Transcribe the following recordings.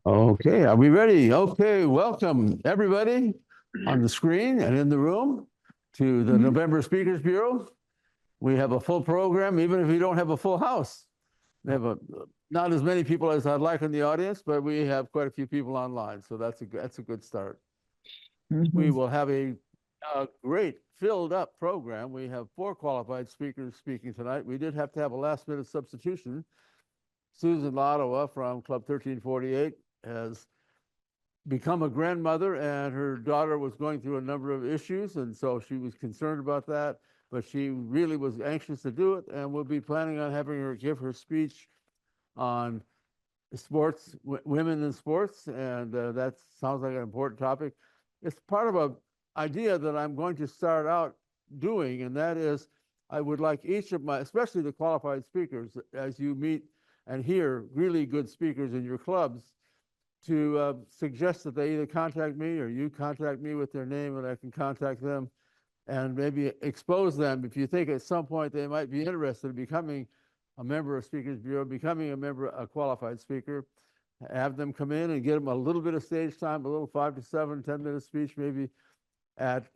Okay, are we ready? Okay, welcome everybody on the screen and in the room to the November Speakers Bureau. We have a full program, even if we don't have a full house. We have not as many people as I'd like in the audience, but we have quite a few people online, so that's a good start. We will have a great filled up program. We have 4 qualified speakers speaking tonight. We did have to have a last minute substitution. Susan Lottawa from Club 1348 has become a grandmother, and her daughter was going through a number of issues, and so she was concerned about that, but she really was anxious to do it, and we'll be planning on having her give her speech on sports, women in sports, and that sounds like an important topic. It's part of an idea that I'm going to start out doing, and that is I would like each of my, especially the qualified speakers, as you meet and hear really good speakers in your clubs, to suggest that they either contact me or you contact me with their name and I can contact them and maybe expose them if you think at some point they might be interested in becoming a member of Speakers Bureau, becoming a qualified speaker. Have them come in and get them a little bit of stage time, a little 5 to 7, 10-minute speech maybe at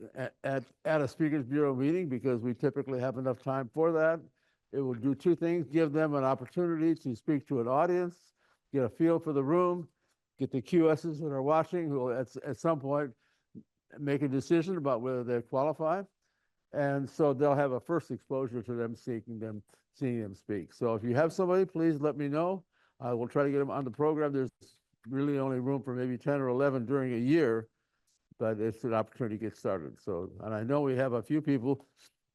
a Speakers Bureau meeting, because we typically have enough time for that. It will do 2 things: give them an opportunity to speak to an audience, get a feel for the room, get the QSs that are watching who will at some point make a decision about whether they qualify. And so they'll have a first exposure to them, seeing them speak. So if you have somebody, please let me know. I will try to get them on the program. There's really only room for maybe 10 or 11 during a year, but it's an opportunity to get started. So, and I know we have a few people,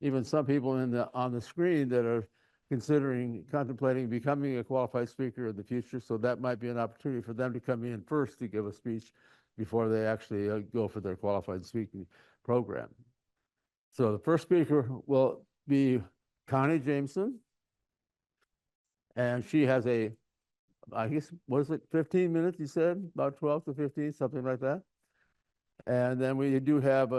even some people on the screen, that are contemplating becoming a qualified speaker in the future. So that might be an opportunity for them to come in first to give a speech before they actually go for their qualified speaking program. So the first speaker will be Connie Jameson. And she has I guess, what is it, 15 minutes, you said? About 12 to 15, something like that. And then we do have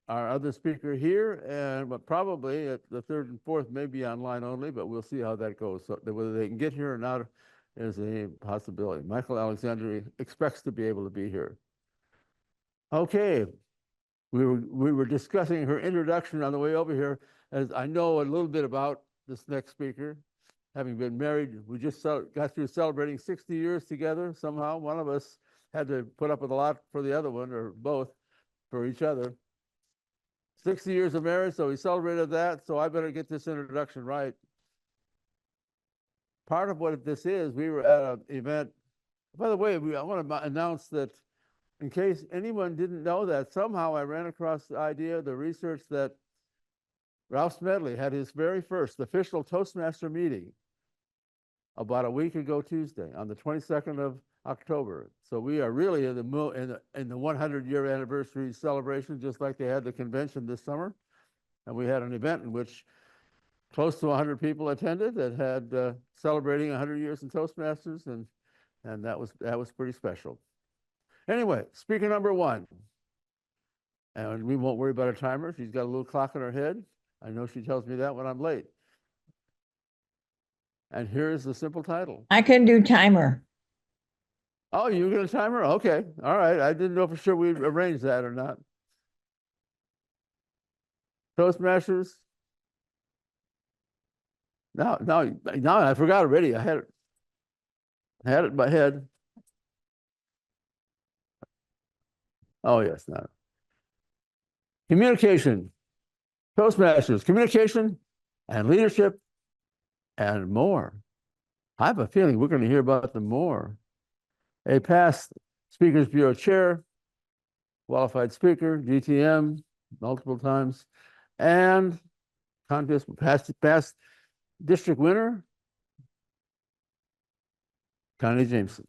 our other speaker here, but probably at the 3rd and 4th may be online only, but we'll see how that goes. So whether they can get here or not is a possibility. Michael Alexander expects to be able to be here. Okay, we were discussing her introduction on the way over here, as I know a little bit about this next speaker. Having been married, we just got through celebrating 60 years together. Somehow one of us had to put up with a lot for the other one, or both for each other. 60 years of marriage, so we celebrated that, so I better get this introduction right. Part of what this is, we were at an event. By the way, I want to announce that in case anyone didn't know that, somehow I ran across the idea, the research, that Ralph Smedley had his very first official Toastmaster meeting about a week ago Tuesday, on the 22nd of October. So we are really in the 100-year anniversary celebration, just like they had the convention this summer. And we had an event in which close to 100 people attended that had celebrating 100 years in Toastmasters, and that was pretty special. Anyway, speaker number 1. And we won't worry about a timer. She's got a little clock in her head. I know she tells me that when I'm late. And here's the simple title. I can do timer. Oh, you're going to timer? Okay. All right. I didn't know for sure we'd arrange that or not. Toastmasters. No, I forgot already. I had it in my head. Oh, yes. No. Communication. Toastmasters. Communication and leadership and more. I have a feeling we're going to hear about them more. A past Speakers Bureau chair, qualified speaker, GTM, multiple times, and contest past district winner, Connie Jameson.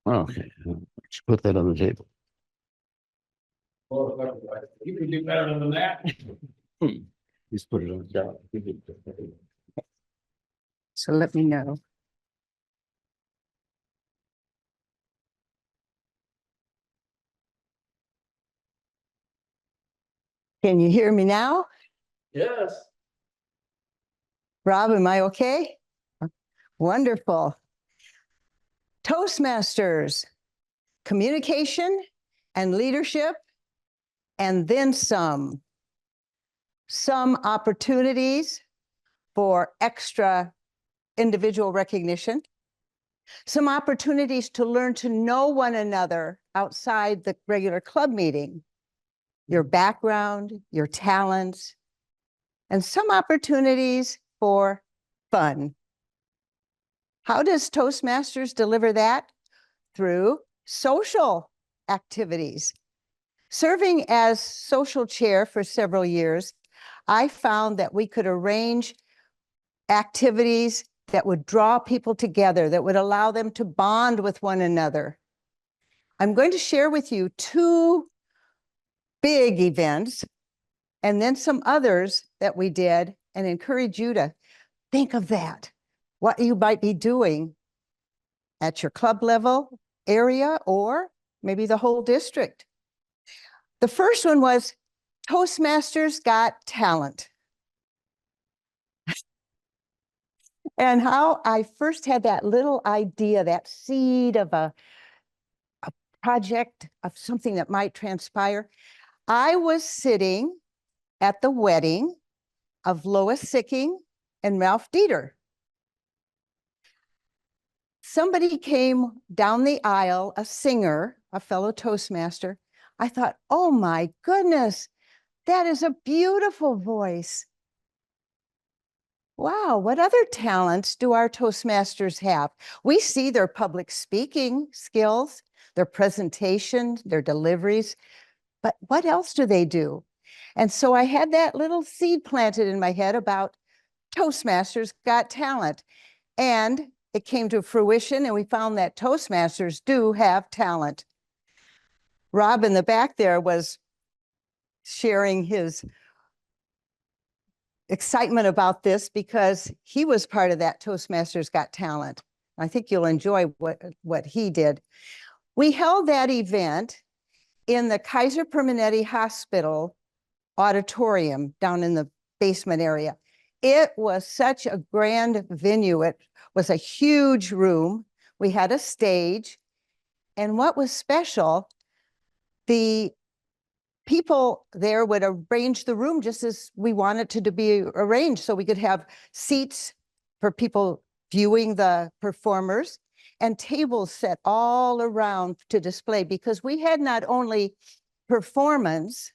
Okay, let's put that on the table. You can do better than that. Just put it on the table. So let me know. Can you hear me now? Yes. Rob, am I okay? Wonderful. Toastmasters, communication and leadership, and then some. Some opportunities for extra individual recognition, some opportunities to learn to know one another outside the regular club meeting, your background, your talents, and some opportunities for fun. How does Toastmasters deliver that? Through social activities. Serving as social chair for several years, I found that we could arrange activities that would draw people together, that would allow them to bond with one another. I'm going to share with you two big events and then some others that we did, and encourage you to think of that, what you might be doing at your club level area or maybe the whole district. The first one was Toastmasters Got Talent. And how I first had that little idea, that seed of a project of something that might transpire. I was sitting at the wedding of Lois Sicking and Ralph Dieter. Somebody came down the aisle, a singer, a fellow Toastmaster. I thought, oh my goodness, that is a beautiful voice. Wow, what other talents do our Toastmasters have? We see their public speaking skills, their presentation, their deliveries, but what else do they do? And so I had that little seed planted in my head about Toastmasters Got Talent. And it came to fruition, and we found that Toastmasters do have talent. Rob in the back there was sharing his excitement about this because he was part of that Toastmasters Got Talent. I think you'll enjoy what he did. We held that event in the Kaiser Permanente Hospital auditorium down in the basement area. It was such a grand venue. It was a huge room. We had a stage. And what was special, the people there would arrange the room just as we want it to be arranged, so we could have seats for people viewing the performers and tables set all around to display, because we had not only performance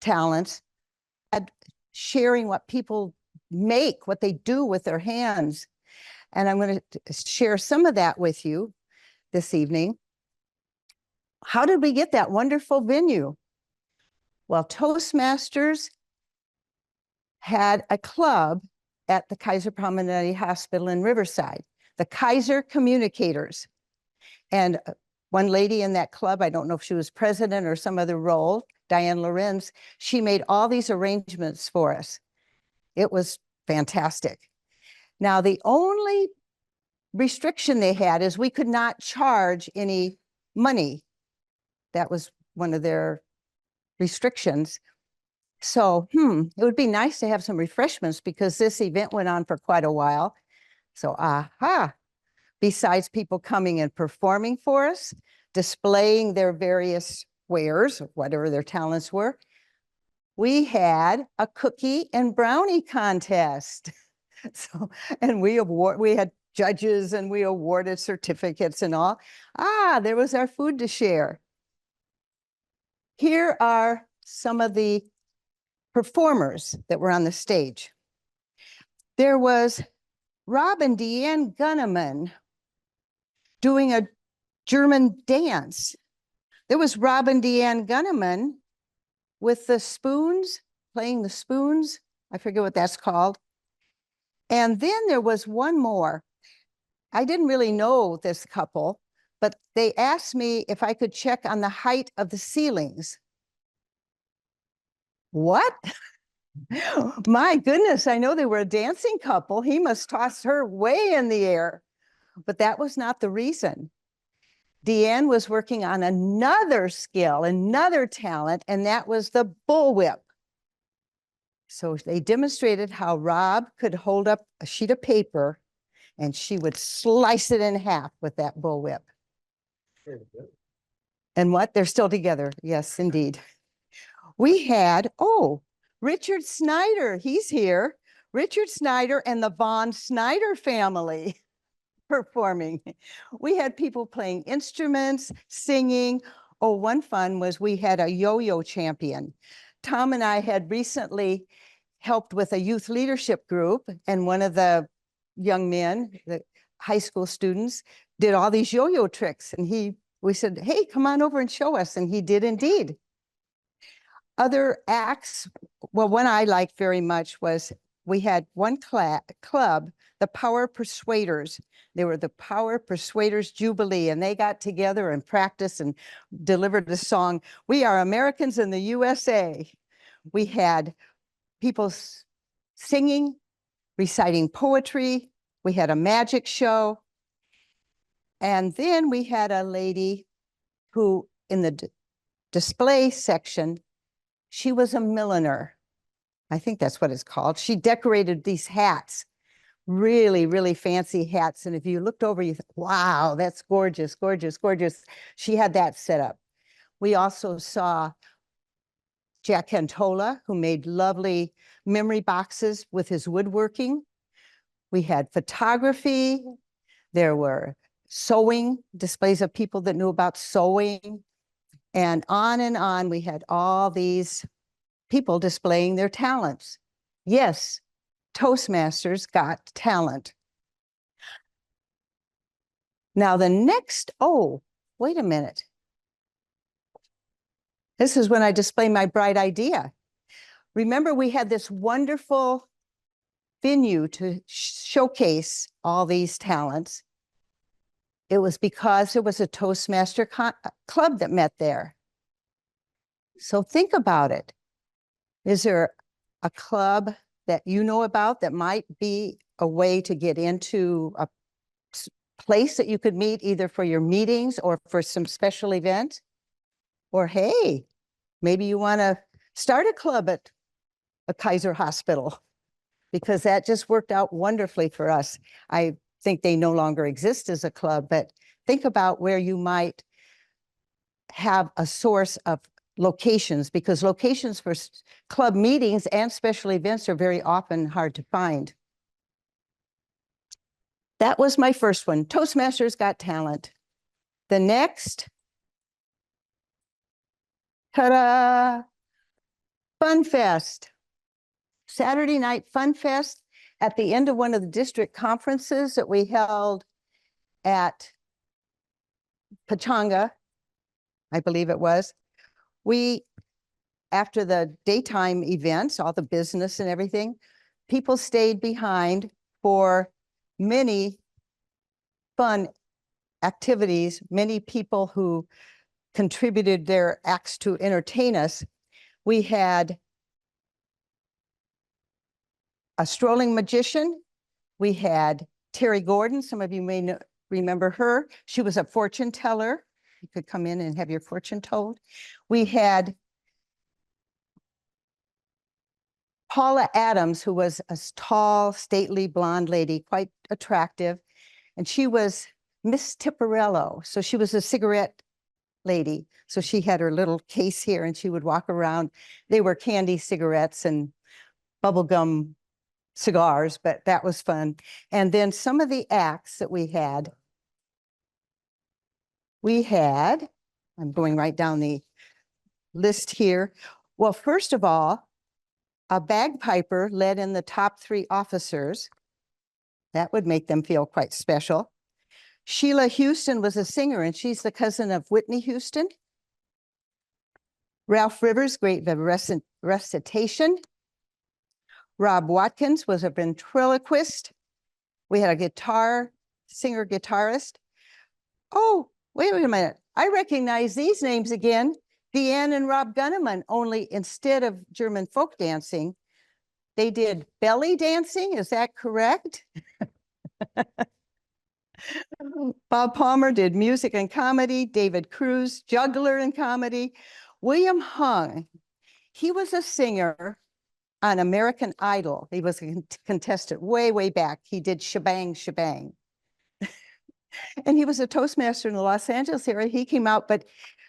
talents, and sharing what people make, what they do with their hands. And I'm going to share some of that with you this evening. How did we get that wonderful venue? Well, Toastmasters had a club at the Kaiser Permanente Hospital in Riverside, the Kaiser Communicators. And one lady in that club, I don't know if she was president or some other role, Diane Lorenz, she made all these arrangements for us. It was fantastic. Now, the only restriction they had is we could not charge any money. That was one of their restrictions. So, it would be nice to have some refreshments because this event went on for quite a while. So, besides people coming and performing for us, displaying their various wares, whatever their talents were, we had a cookie and brownie contest. So, and we had judges and we awarded certificates and all. There was our food to share. Here are some of the performers that were on the stage. There was Rob and Deanne Gunneman doing a German dance. There was Rob and Deanne Gunneman with the spoons, playing the spoons. I forget what that's called. And then there was one more. I didn't really know this couple, but they asked me if I could check on the height of the ceilings. What? My goodness, I know they were a dancing couple. He must toss her way in the air. But that was not the reason. Deanne was working on another skill, another talent, and that was the bullwhip. So they demonstrated how Rob could hold up a sheet of paper and she would slice it in half with that bullwhip. And what? They're still together. Yes, indeed. We had, oh, Richard Snyder. He's here. Richard Snyder and the Von Snyder family performing. We had people playing instruments, singing. Oh, one fun was we had a yo-yo champion. Tom and I had recently helped with a youth leadership group, and one of the young men, the high school students, did all these yo-yo tricks. And we said, hey, come on over and show us. And he did indeed. Other acts, well, one I liked very much was we had one club, the Power Persuaders. They were the Power Persuaders Jubilee, and they got together and practiced and delivered the song, "We Are Americans in the USA." We had people singing, reciting poetry. We had a magic show. And then we had a lady who, in the display section, she was a milliner. I think that's what it's called. She decorated these hats, really, really fancy hats. And if you looked over, you thought, wow, that's gorgeous, gorgeous, gorgeous. She had that set up. We also saw Jack Cantola, who made lovely memory boxes with his woodworking. We had photography. There were sewing, displays of people that knew about sewing. And on we had all these people displaying their talents. Yes, Toastmasters got talent. Now the next, oh, wait a minute. This is when I display my bright idea. Remember, we had this wonderful venue to showcase all these talents. It was because there was a Toastmaster club that met there. So think about it. Is there a club that you know about that might be a way to get into a place that you could meet either for your meetings or for some special event? Or hey, maybe you want to start a club at a Kaiser hospital, because that just worked out wonderfully for us. I think they no longer exist as a club, but think about where you might have a source of locations, because locations for club meetings and special events are very often hard to find. That was my first one. Toastmasters got talent. The next, ta-da, Fun Fest. Saturday night Fun Fest at the end of one of the district conferences that we held at Pachanga, I believe it was. After the daytime events, all the business and everything, people stayed behind for many fun activities, many people who contributed their acts to entertain us. We had a strolling magician. We had Terry Gordon. Some of you may remember her. She was a fortune teller. You could come in and have your fortune told. We had Paula Adams, who was a tall, stately, blonde lady, quite attractive. And she was Miss Tipperello. So she was a cigarette lady. So she had her little case here and she would walk around. They were candy cigarettes and bubblegum cigars, but that was fun. And then some of the acts that we had, I'm going right down the list here. Well, first of all, a bagpiper led in the top 3 officers. That would make them feel quite special. Sheila Houston was a singer, and she's the cousin of Whitney Houston. Ralph Rivers, great recitation. Rob Watkins was a ventriloquist. We had a singer-guitarist. Oh, wait a minute. I recognize these names again. Deanne and Rob Gunneman, only instead of German folk dancing, they did belly dancing. Is that correct? Bob Palmer did music and comedy. David Cruz, juggler and comedy. William Hung, he was a singer. on American Idol. He was a contestant way, way back. He did Shebang, Shebang. And he was a Toastmaster in the Los Angeles area. He came out, but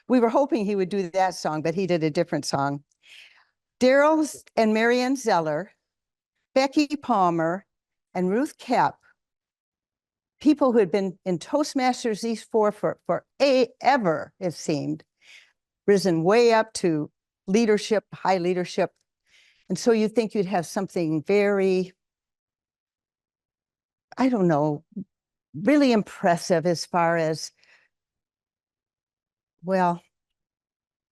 we were hoping he would do that song, but he did a different song. Daryl and Marianne Zeller, Becky Palmer, and Ruth Kepp, people who had been in Toastmasters, these four for ever, it seemed, risen way up to leadership, high leadership. And so you'd think you'd have something very, I don't know, really impressive as far as, well,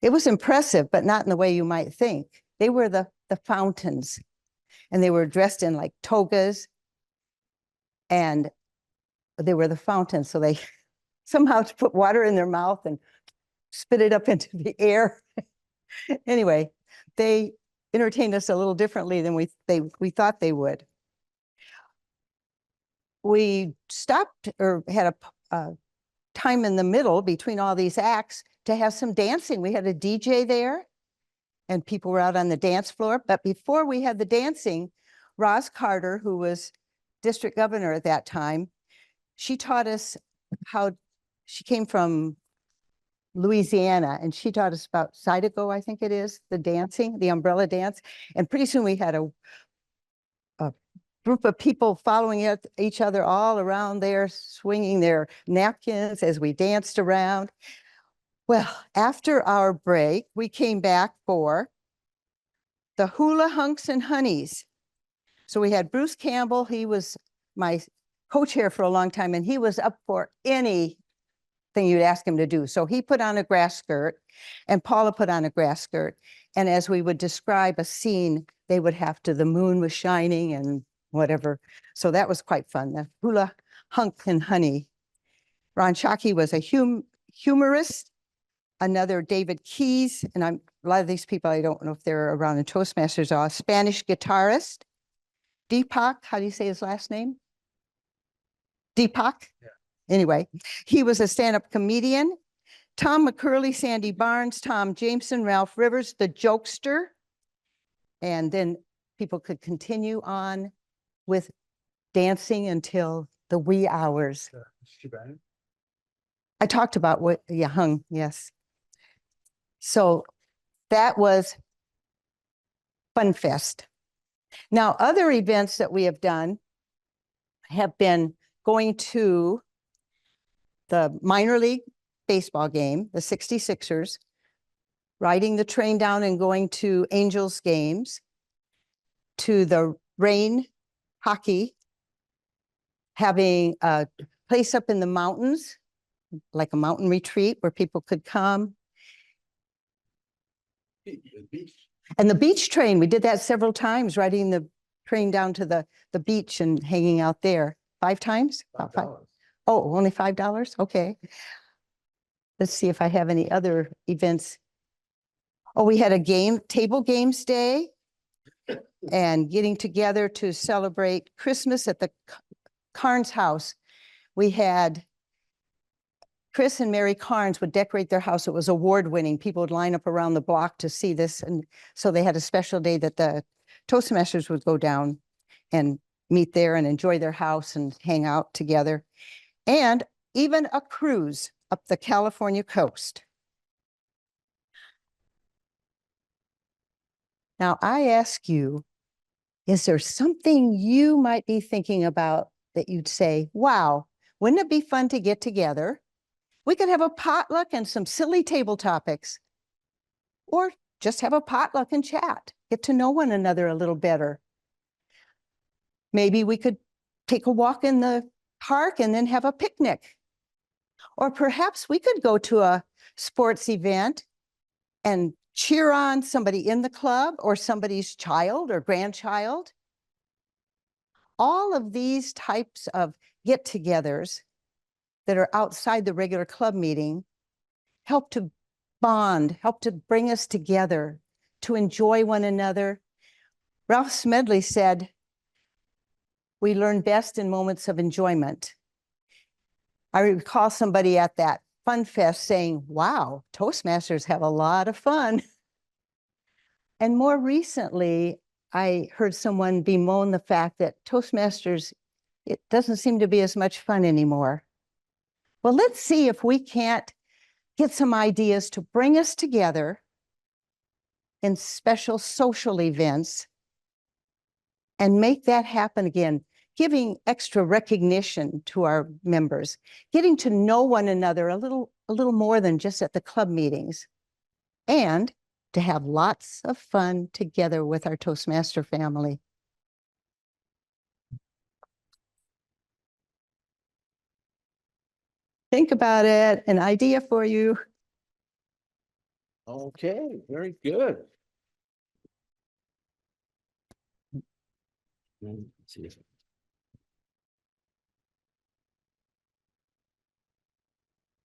it was impressive, but not in the way you might think. They were the fountains, and they were dressed in like togas, and they were the fountains. So they somehow put water in their mouth and spit it up into the air. Anyway, they entertained us a little differently than we thought they would. We stopped or had a time in the middle between all these acts to have some dancing. We had a DJ there and people were out on the dance floor. But before we had the dancing, Roz Carter, who was district governor at that time, she taught us how, she came from Louisiana, and she taught us about Zydeco, I think it is, the dancing, the umbrella dance. And pretty soon we had a group of people following each other all around there, swinging their napkins as we danced around. Well, after our break, we came back for the Hula Hunks and Honeys. So we had Bruce Campbell. He was my co-chair for a long time, and he was up for anything you'd ask him to do. So he put on a grass skirt, and Paula put on a grass skirt. And as we would describe a scene, they would have to, the moon was shining and whatever. So that was quite fun. The Hula Hunk and Honey. Ron Shockey was a humorist. Another David Keys, and a lot of these people, I don't know if they're around in Toastmasters, are a Spanish guitarist. Deepak, how do you say his last name? Deepak? Yeah. Anyway, he was a stand-up comedian. Tom McCurley, Sandy Barnes, Tom Jameson, Ralph Rivers, the jokester. And then people could continue on with dancing until the wee hours. I talked about what, yeah, hung, yes. So that was Fun Fest. Now, other events that we have done have been going to the minor league baseball game, the 66ers, riding the train down and going to Angels games, to the rain hockey, having a place up in the mountains, like a mountain retreat where people could come. And the beach train, we did that several times, riding the train down to the beach and hanging out there. 5 times? About 5. Oh, only $5? Okay. Let's see if I have any other events. Oh, we had a table games day and getting together to celebrate Christmas at the Carnes house. We had Chris and Mary Carnes would decorate their house. It was award-winning. People would line up around the block to see this. And so they had a special day that the Toastmasters would go down and meet there and enjoy their house and hang out together. And even a cruise up the California coast. Now, I ask you, is there something you might be thinking about that you'd say, wow, wouldn't it be fun to get together? We could have a potluck and some silly table topics, or just have a potluck and chat, get to know one another a little better. Maybe we could take a walk in the park and then have a picnic. Or perhaps we could go to a sports event and cheer on somebody in the club or somebody's child or grandchild. All of these types of get-togethers that are outside the regular club meeting help to bond, help to bring us together, to enjoy one another. Ralph Smedley said, we learn best in moments of enjoyment. I recall somebody at that Fun Fest saying, wow, Toastmasters have a lot of fun. And more recently, I heard someone bemoan the fact that Toastmasters, it doesn't seem to be as much fun anymore. Well, let's see if we can't get some ideas to bring us together in special social events and make that happen again, giving extra recognition to our members, getting to know one another a little more than just at the club meetings, and to have lots of fun together with our Toastmaster family. Think about it, an idea for you. Okay, very good. Let's see if-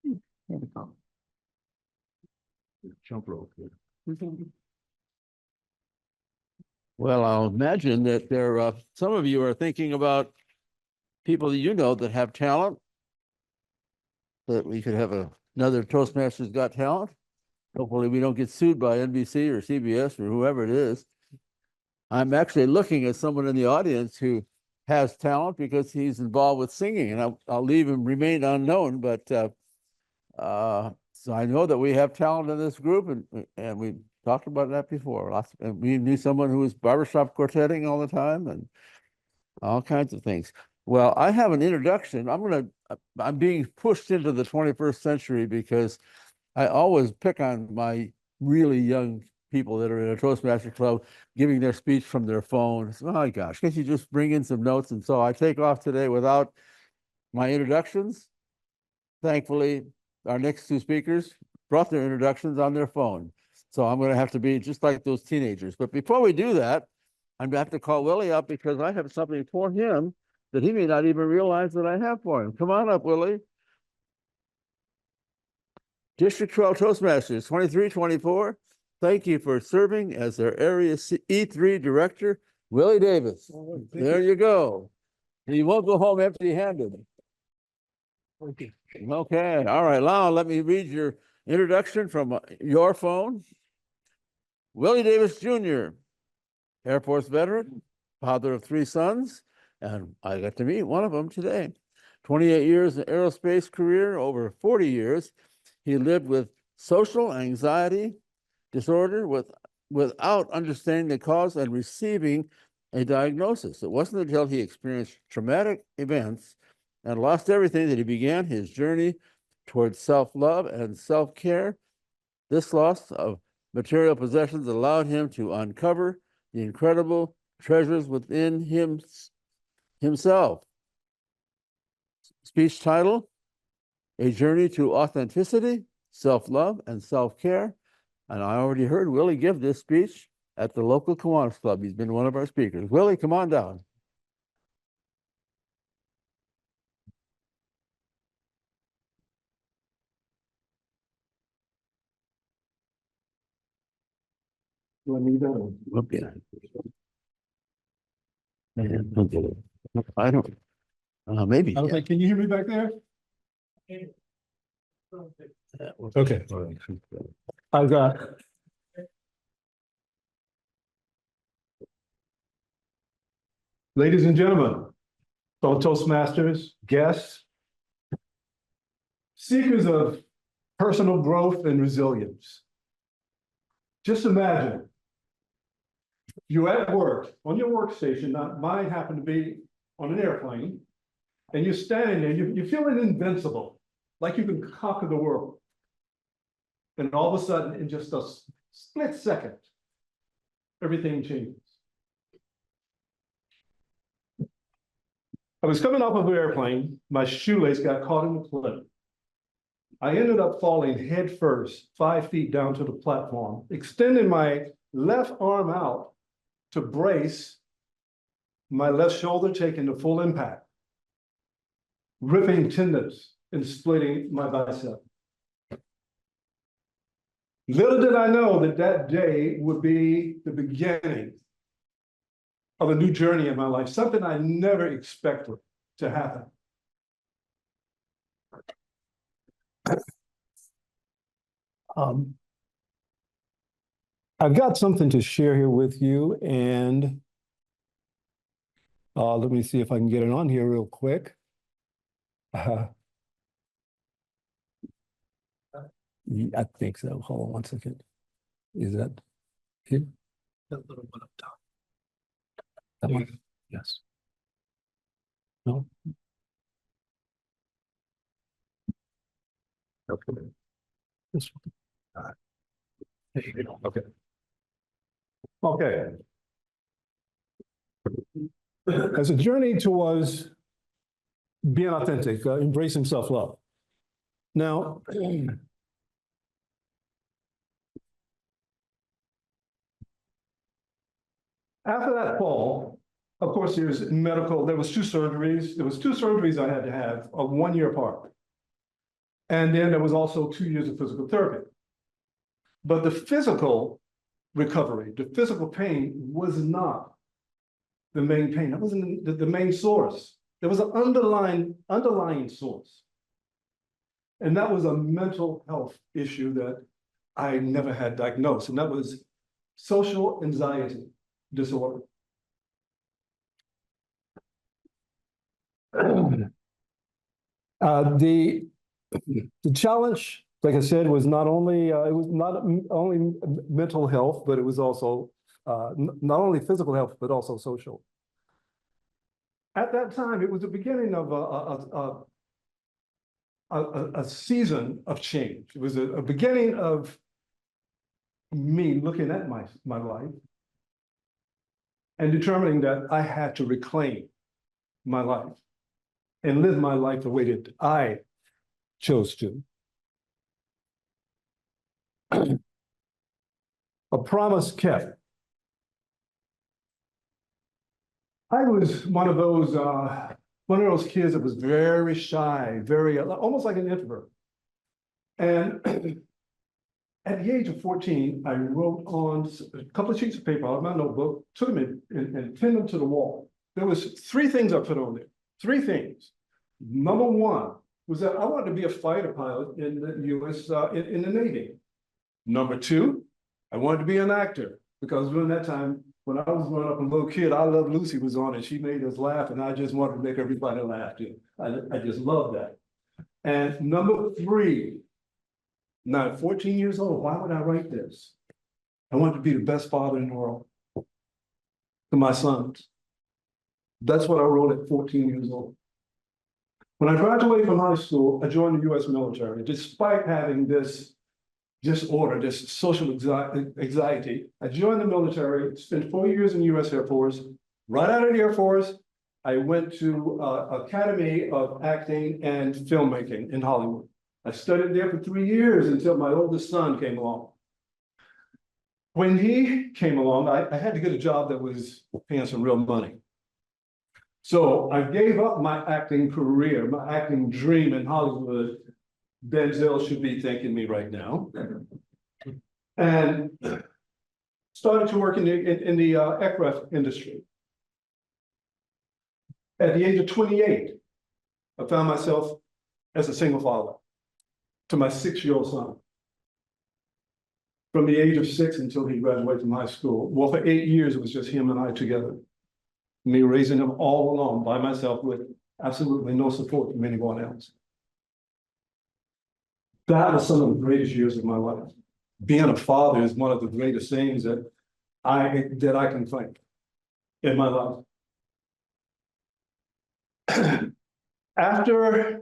Here we go. Jump rope here. Well, I'll imagine that some of you are thinking about people that you know that have talent, that we could have another Toastmasters Got Talent. Hopefully we don't get sued by NBC or CBS or whoever it is. I'm actually looking at someone in the audience who has talent because he's involved with singing, and I'll leave him remain unknown, but so I know that we have talent in this group, and we talked about that before. And we knew someone who was barbershop quartetting all the time and all kinds of things. Well, I have an introduction. I'm being pushed into the 21st century because I always pick on my really young people that are in a Toastmaster club giving their speech from their phone. Oh my gosh, can't you just bring in some notes? And so I take off today without my introductions. Thankfully, our next two speakers brought their introductions on their phone. So I'm going to have to be just like those teenagers. But before we do that, I'm going to have to call Willie up because I have something for him that he may not even realize that I have for him. Come on up, Willie. District 12 Toastmasters, 2324. Thank you for serving as their Area E3 Director, Willie Davis. There you go. You won't go home empty-handed. Okay, all right, now let me read your introduction from your phone. Willie Davis Jr., Air Force veteran, father of 3 sons, and I got to meet one of them today. 28 years in aerospace career, over 40 years. He lived with social anxiety disorder without understanding the cause and receiving a diagnosis. It wasn't until he experienced traumatic events and lost everything that he began his journey towards self-love and self-care. This loss of material possessions allowed him to uncover the incredible treasures within himself. Speech title, A Journey to Authenticity, Self-Love, and Self-Care. And I already heard Willie give this speech at the local Kiwanis Club. He's been one of our speakers. Willie, come on down. Okay. Man, he'll get it. I don't, maybe. I was like, can you hear me back there? Okay. I've got. Ladies and gentlemen, fellow Toastmasters, guests, seekers of personal growth and resilience. Just imagine you're at work, on your workstation, not mine happened to be on an airplane, and you're standing there, you're feeling invincible, like you can conquer the world. And all of a sudden, in just a split second, everything changes. I was coming off of an airplane, my shoelace got caught in the clip. I ended up falling head first, 5 feet down to the platform, extending my left arm out to brace my left shoulder, taking the full impact, ripping tendons and splitting my bicep. Little did I know that that day would be the beginning of a new journey in my life, something I never expected to happen. I've got something to share here with you, and let me see if I can get it on here real quick. I think so. Hold on one second. Is that here? That little one up top. That one? Yes. No? Okay. This one. All right. There you go. Okay. Okay. As a journey towards being authentic, embracing self-love. Now, after that fall, of course, there was medical, there was two surgeries. There was two surgeries I had to have 1 year apart. And then there was also 2 years of physical therapy. But the physical recovery, the physical pain was not the main pain. That wasn't the main source. There was an underlying source. And that was a mental health issue that I never had diagnosed. And that was social anxiety disorder. The challenge, like I said, was not only it was not only mental health, but it was also not only physical health, but also social. At that time, it was the beginning of a season of change. It was a beginning of me looking at my life and determining that I had to reclaim my life and live my life the way that I chose to. A promise kept. I was one of those kids that was very shy, very almost like an introvert. And at the age of 14, I wrote on a couple of sheets of paper out of my notebook, took them and pinned them to the wall. There was 3 things I put on there. 3 things. Number 1 was that I wanted to be a fighter pilot in the U.S. In the Navy. Number 2, I wanted to be an actor because during that time, when I was growing up a little kid, I Love Lucy was on and she made us laugh, and I just wanted to make everybody laugh too. I just loved that. And number 3, now at 14 years old, why would I write this? I wanted to be the best father in the world to my sons. That's what I wrote at 14 years old. When I graduated from high school, I joined the U.S. military. Despite having this disorder, this social anxiety, I joined the military, spent 4 years in the U.S. Air Force. Right out of the Air Force, I went to Academy of Acting and Filmmaking in Hollywood. I studied there for 3 years until my oldest son came along. When he came along, I had to get a job that was paying some real money. So I gave up my acting career, my acting dream in Hollywood. Denzel should be thanking me right now. And started to work in the aircraft industry. At the age of 28, I found myself as a single father to my 6-year-old son. From the age of 6 until he graduated from high school. Well, for 8 years, it was just him and I together. Me raising him all alone by myself with absolutely no support from anyone else. That was some of the greatest years of my life. Being a father is one of the greatest things that I can think in my life. After,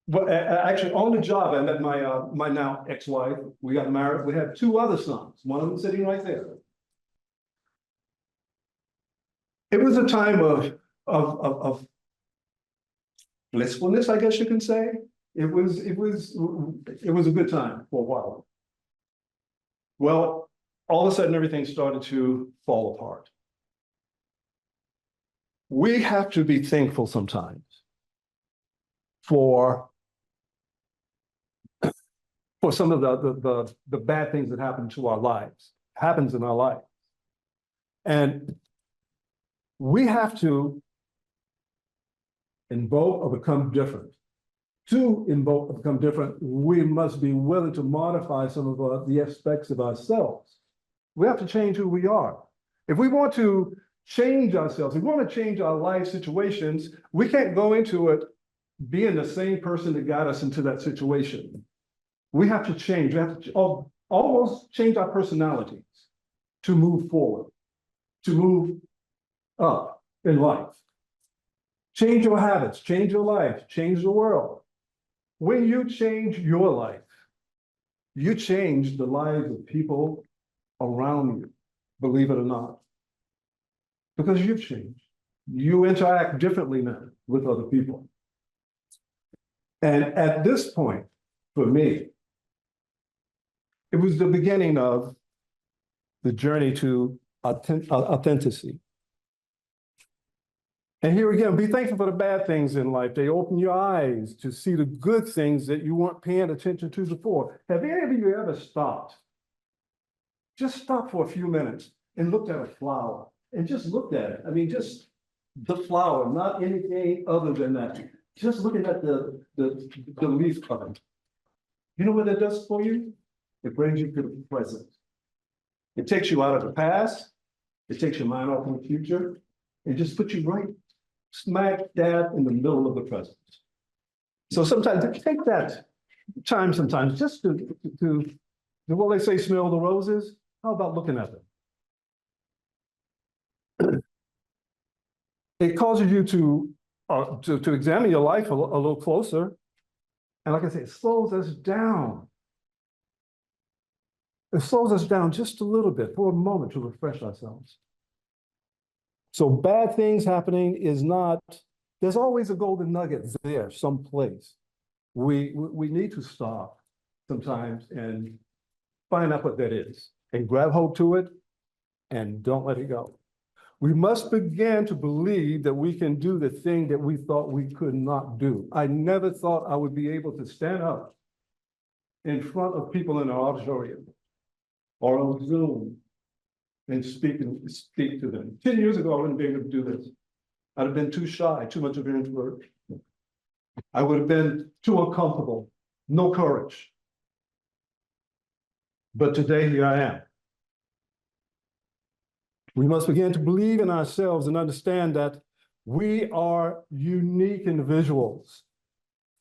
well, actually on the job, I met my now ex-wife. We got married. We had 2 other sons. One of them sitting right there. It was a time of blissfulness, I guess you can say. It was a good time for a while. Well, all of a sudden, everything started to fall apart. We have to be thankful sometimes for some of the bad things that happen to our lives, happens in our life. And we have to invoke or become different. To invoke or become different, we must be willing to modify some of the aspects of ourselves. We have to change who we are. If we want to change ourselves, if we want to change our life situations, we can't go into it being the same person that got us into that situation. We have to change. We have to almost change our personalities to move forward, to move up in life. Change your habits, change your life, change the world. When you change your life, you change the lives of people around you, believe it or not. Because you've changed. You interact differently now with other people. And at this point, for me, it was the beginning of the journey to authenticity. And here again, be thankful for the bad things in life. They open your eyes to see the good things that you weren't paying attention to before. Have any of you ever stopped? Just stop for a few minutes and looked at a flower and just looked at it. I mean, just the flower, not anything other than that. Just looking at the leaf of it. You know what that does for you? It brings you to the present. It takes you out of the past. It takes your mind off in the future. It just puts you right smack dab in the middle of the present. So sometimes take that time sometimes just to what they say, smell the roses. How about looking at them? It causes you to examine your life a little closer. And like I say, it slows us down. It slows us down just a little bit for a moment to refresh ourselves. So bad things happening is not, there's always a golden nugget there someplace. We need to stop sometimes and find out what that is and grab hold to it and don't let it go. We must begin to believe that we can do the thing that we thought we could not do. I never thought I would be able to stand up in front of people in an auditorium or on Zoom and speak to them. 10 years ago, I wouldn't be able to do this. I'd have been too shy, too much of an introvert. I would have been too uncomfortable, no courage. But today, here I am. We must begin to believe in ourselves and understand that we are unique individuals,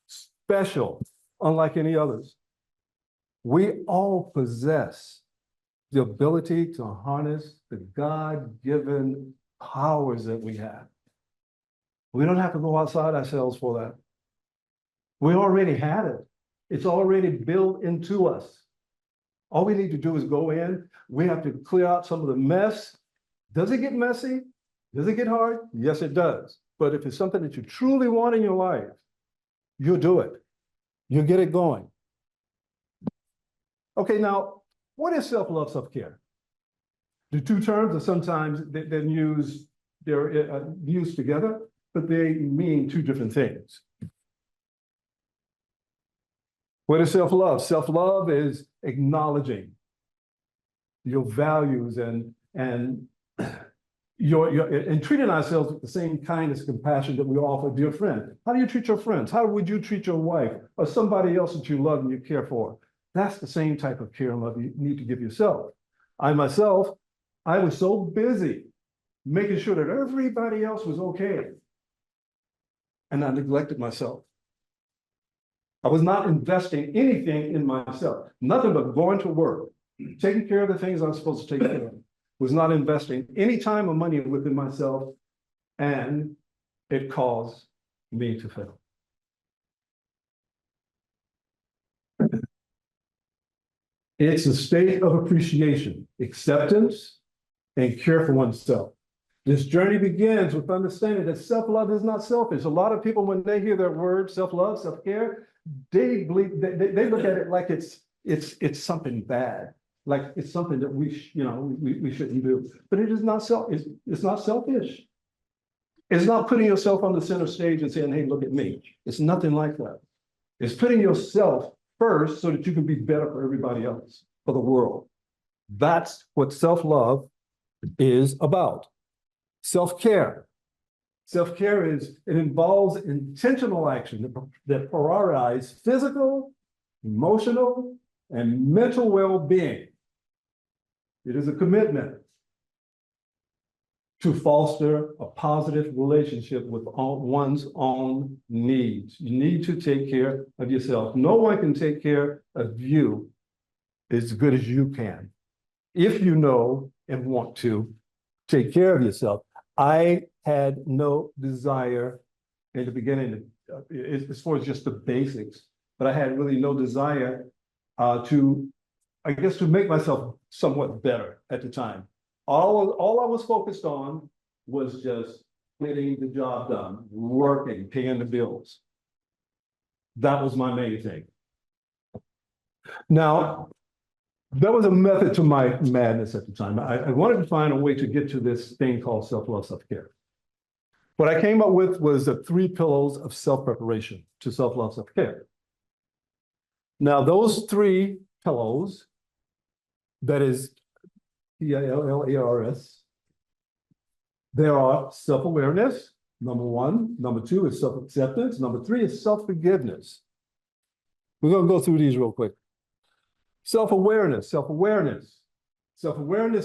special, unlike any others. We all possess the ability to harness the God-given powers that we have. We don't have to go outside ourselves for that. We already have it. It's already built into us. All we need to do is go in. We have to clear out some of the mess. Does it get messy? Does it get hard? Yes, it does. But if it's something that you truly want in your life, you'll do it. You'll get it going. Okay, now, what is self-love, self-care? The two terms are sometimes they're used together, but they mean two different things. What is self-love? Self-love is acknowledging your values and treating ourselves with the same kindness and compassion that we offer a dear friend. How do you treat your friends? How would you treat your wife or somebody else that you love and you care for? That's the same type of care and love you need to give yourself. I myself, I was so busy making sure that everybody else was okay. And I neglected myself. I was not investing anything in myself, nothing but going to work, taking care of the things I'm supposed to take care of. Was not investing any time or money within myself, and it caused me to fail. It's a state of appreciation, acceptance, and care for oneself. This journey begins with understanding that self-love is not selfish. A lot of people, when they hear that word, self-love, self-care, they believe they look at it like it's something bad. Like it's something that we shouldn't do, but it is not it's not selfish. It's not putting yourself on the center stage and saying, "Hey, look at me." It's nothing like that. It's putting yourself first so that you can be better for everybody else, for the world. That's what self-love is about. Self-care. Self-care it involves intentional action that prioritize physical, emotional, and mental well-being. It is a commitment to foster a positive relationship with one's own needs. You need to take care of yourself. No one can take care of you as good as you can, if you know and want to take care of yourself. I had no desire in the beginning, as far as just the basics, but I had really no desire to make myself somewhat better at the time. All I was focused on was just getting the job done, working, paying the bills. That was my main thing. Now, there was a method to my madness at the time. I wanted to find a way to get to this thing called self-love, self-care. What I came up with was the 3 pillars of self-preparation to self-love, self-care. Now, those 3 pillars, that is PILLARS, there are self-awareness, number 1. Number 2 is self-acceptance. Number 3 is self-forgiveness. We're going to go through these real quick. Self-awareness. Self-awareness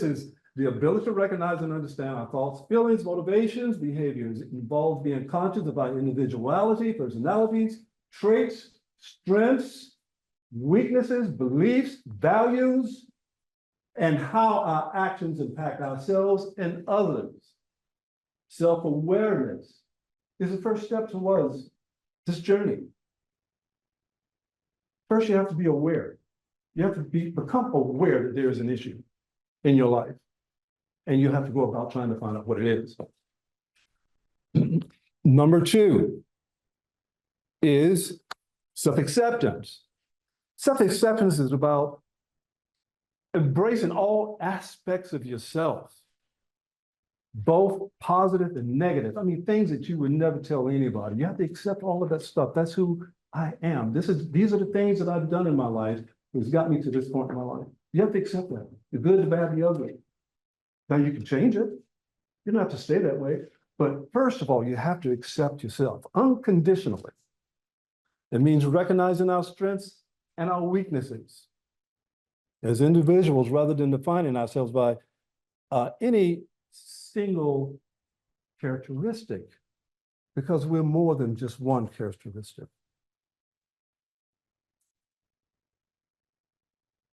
is the ability to recognize and understand our thoughts, feelings, motivations, behaviors. It involves being conscious of our individuality, personalities, traits, strengths, weaknesses, beliefs, values, and how our actions impact ourselves and others. Self-awareness is the first step towards this journey. First, you have to be aware. You have to become aware that there is an issue in your life, and you have to go about trying to find out what it is. Number 2 is self-acceptance. Self-acceptance is about embracing all aspects of yourself, both positive and negative. I mean, things that you would never tell anybody. You have to accept all of that stuff. That's who I am. These are the things that I've done in my life. It's got me to this point in my life. You have to accept that. The good, the bad, the ugly. Now you can change it. You don't have to stay that way. But first of all, you have to accept yourself unconditionally. It means recognizing our strengths and our weaknesses as individuals, rather than defining ourselves by any single characteristic, because we're more than just one characteristic.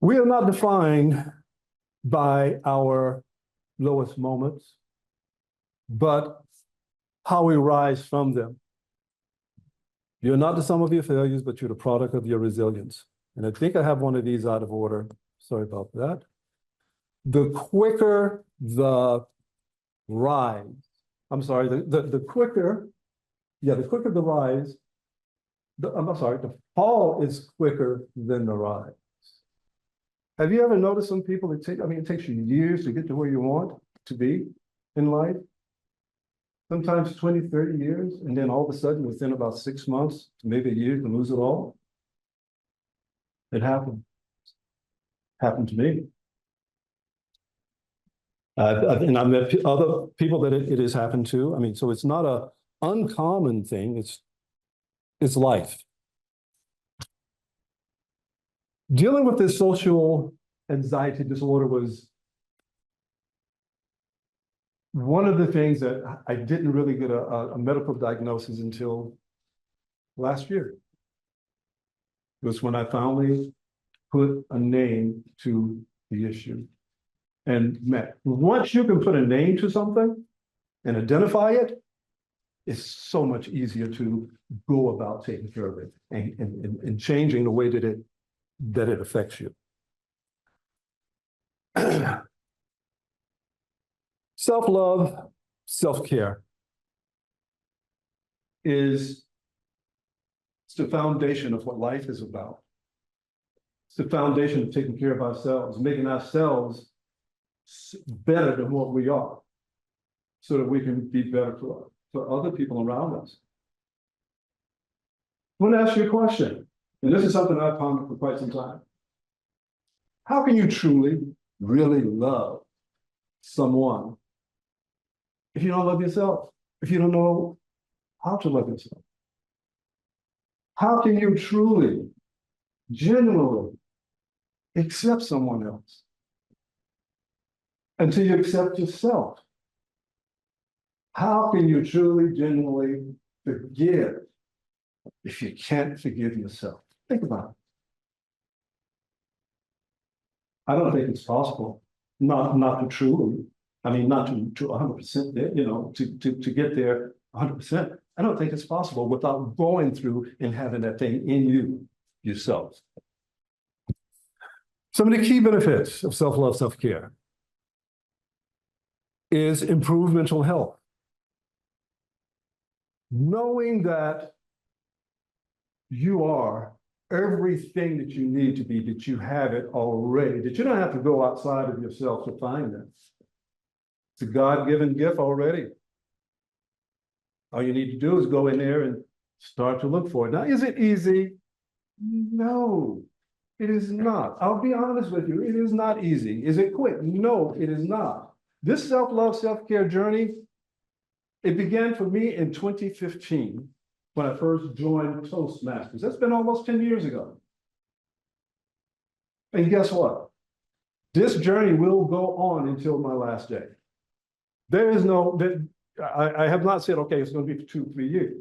We are not defined by our lowest moments, but how we rise from them. You're not the sum of your failures, but you're the product of your resilience. And I think I have one of these out of order. Sorry about that. The quicker the rise, the quicker the rise, the fall is quicker than the rise. Have you ever noticed some people it takes you years to get to where you want to be in life? Sometimes 20, 30 years, and then all of a sudden, within about 6 months, maybe a year, you can lose it all. It happened. Happened to me. And I've met other people that it has happened to. I mean, so it's not an uncommon thing. It's life. Dealing with this social anxiety disorder was one of the things that I didn't really get a medical diagnosis until last year. It was when I finally put a name to the issue. And once you can put a name to something and identify it, it's so much easier to go about taking care of it and changing the way that it affects you. Self-love, self-care is the foundation of what life is about. It's the foundation of taking care of ourselves, making ourselves better than what we are, so that we can be better for other people around us. I want to ask you a question, and this is something I've pondered for quite some time. How can you truly, really love someone if you don't love yourself, if you don't know how to love yourself? How can you truly, genuinely accept someone else until you accept yourself. How can you truly, genuinely forgive if you can't forgive yourself? Think about it. I don't think it's possible, not to truly, I mean, not to 100% there, you know, to get there 100%. I don't think it's possible without going through and having that thing in you, yourself. Some of the key benefits of self-love, self-care is improved mental health. Knowing that you are everything that you need to be, that you have it already, that you don't have to go outside of yourself to find it. It's a God-given gift already. All you need to do is go in there and start to look for it. Now, is it easy? No, it is not. I'll be honest with you, it is not easy. Is it quick? No, it is not. This self-love, self-care journey, it began for me in 2015 when I first joined Toastmasters. That's been almost 10 years ago. And guess what? This journey will go on until my last day. There is no, I have not said, okay, it's going to be for 2-3 years.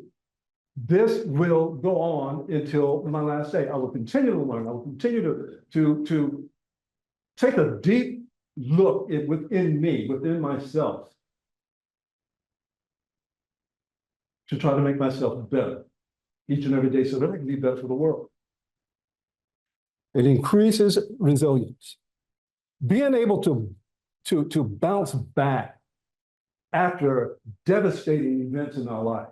This will go on until my last day. I will continue to learn. I will continue to take a deep look within me, within myself, to try to make myself better each and every day so that I can be better for the world. It increases resilience. Being able to bounce back after devastating events in our lives.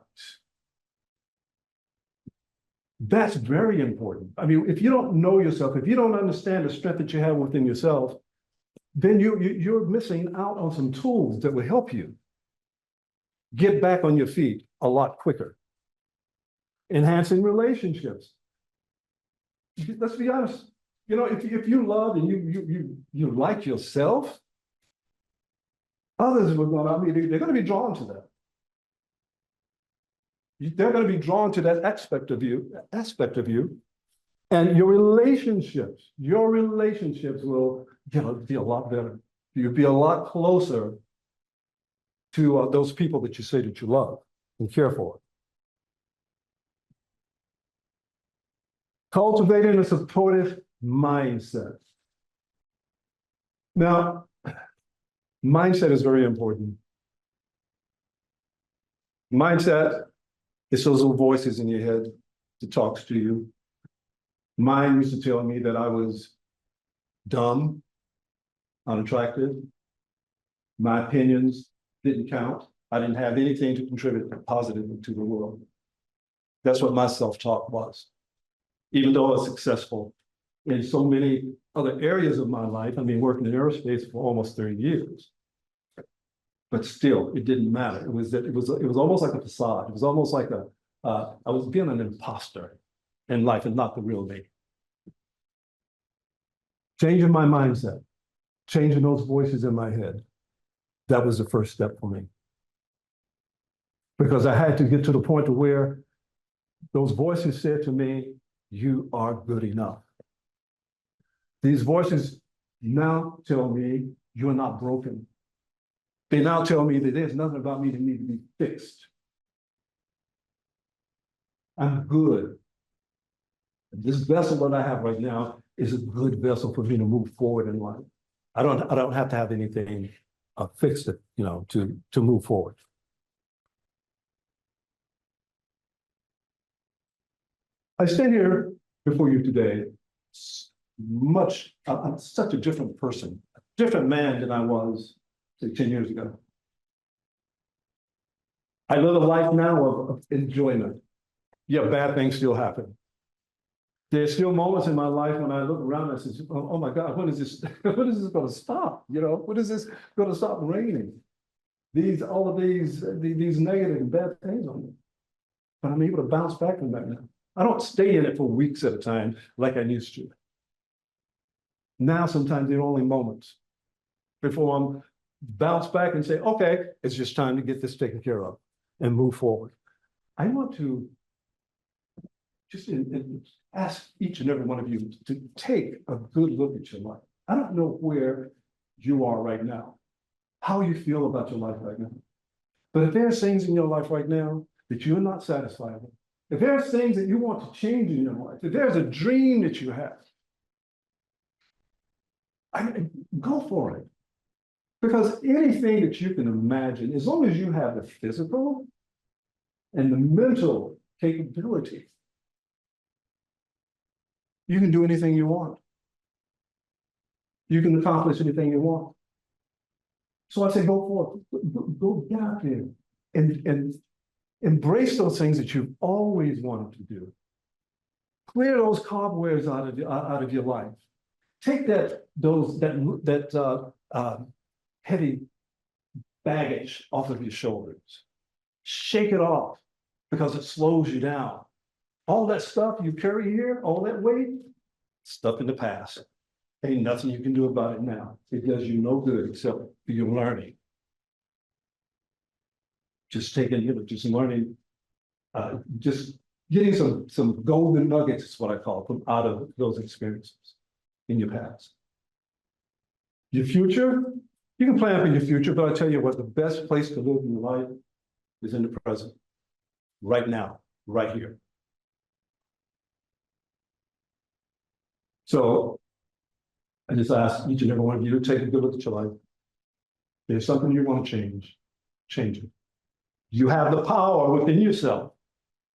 That's very important. I mean, if you don't know yourself, if you don't understand the strength that you have within yourself, then you're missing out on some tools that will help you get back on your feet a lot quicker. Enhancing relationships. Let's be honest. You know, if you love and you like yourself, others will go, I mean, they're going to be drawn to that. They're going to be drawn to that aspect of you, and your relationships will be a lot better. You'll be a lot closer to those people that you say that you love and care for. Cultivating a supportive mindset. Now, mindset is very important. Mindset is those little voices in your head that talks to you. Mine used to tell me that I was dumb, unattractive. My opinions didn't count. I didn't have anything to contribute positively to the world. That's what my self-talk was. Even though I was successful in so many other areas of my life, I mean, working in aerospace for almost 30 years. But still, it didn't matter. It was almost like a facade. It was almost like I was being an imposter in life and not the real me. Changing my mindset, changing those voices in my head. That was the first step for me. Because I had to get to the point to where those voices said to me, you are good enough. These voices now tell me you're not broken. They now tell me that there's nothing about me that needs to be fixed. I'm good. This vessel that I have right now is a good vessel for me to move forward in life. I don't have to have anything fixed, you know, to move forward. I stand here before you today, I'm such a different person, a different man than I was, say, 10 years ago. I live a life now of enjoyment. Yeah, bad things still happen. There's still moments in my life when I look around and I say, oh my God, when is this going to stop? You know, when is this going to stop raining? All of these negative and bad things on me. But I'm able to bounce back from that now. I don't stay in it for weeks at a time like I used to. Now, sometimes they're only moments before I'm bounce back and say, okay, it's just time to get this taken care of and move forward. I want to just ask each and every one of you to take a good look at your life. I don't know where you are right now. how you feel about your life right now. But if there's things in your life right now that you're not satisfied with, if there's things that you want to change in your life, if there's a dream that you have, go for it. Because anything that you can imagine, as long as you have the physical and the mental capability, you can do anything you want. You can accomplish anything you want. So I say, go for it. Go get out there and embrace those things that you've always wanted to do. Clear those cobwebs out of your life. Take that heavy baggage off of your shoulders. Shake it off because it slows you down. All that stuff you carry here, all that weight, stuff in the past. Ain't nothing you can do about it now. It does you no good except for your learning. Just taking, just learning, just getting some golden nuggets is what I call them out of those experiences in your past. Your future, you can plan for your future, but I tell you what, the best place to live in your life is in the present, right now, right here. So I just ask each and every one of you to take a good look at your life. If there's something you want to change, change it. You have the power within yourself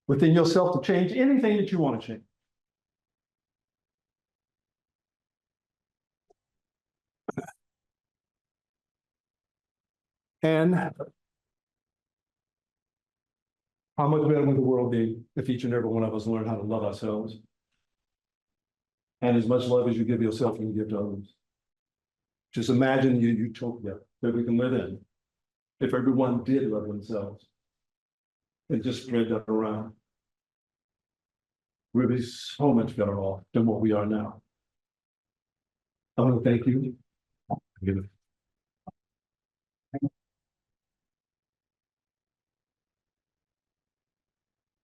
to change anything that you want to change. And how much better would the world be if each and every one of us learned how to love ourselves? And as much love as you give yourself, you can give to others. Just imagine the utopia that we can live in if everyone did love themselves and just spread that around. We'd be so much better off than what we are now. I want to thank you.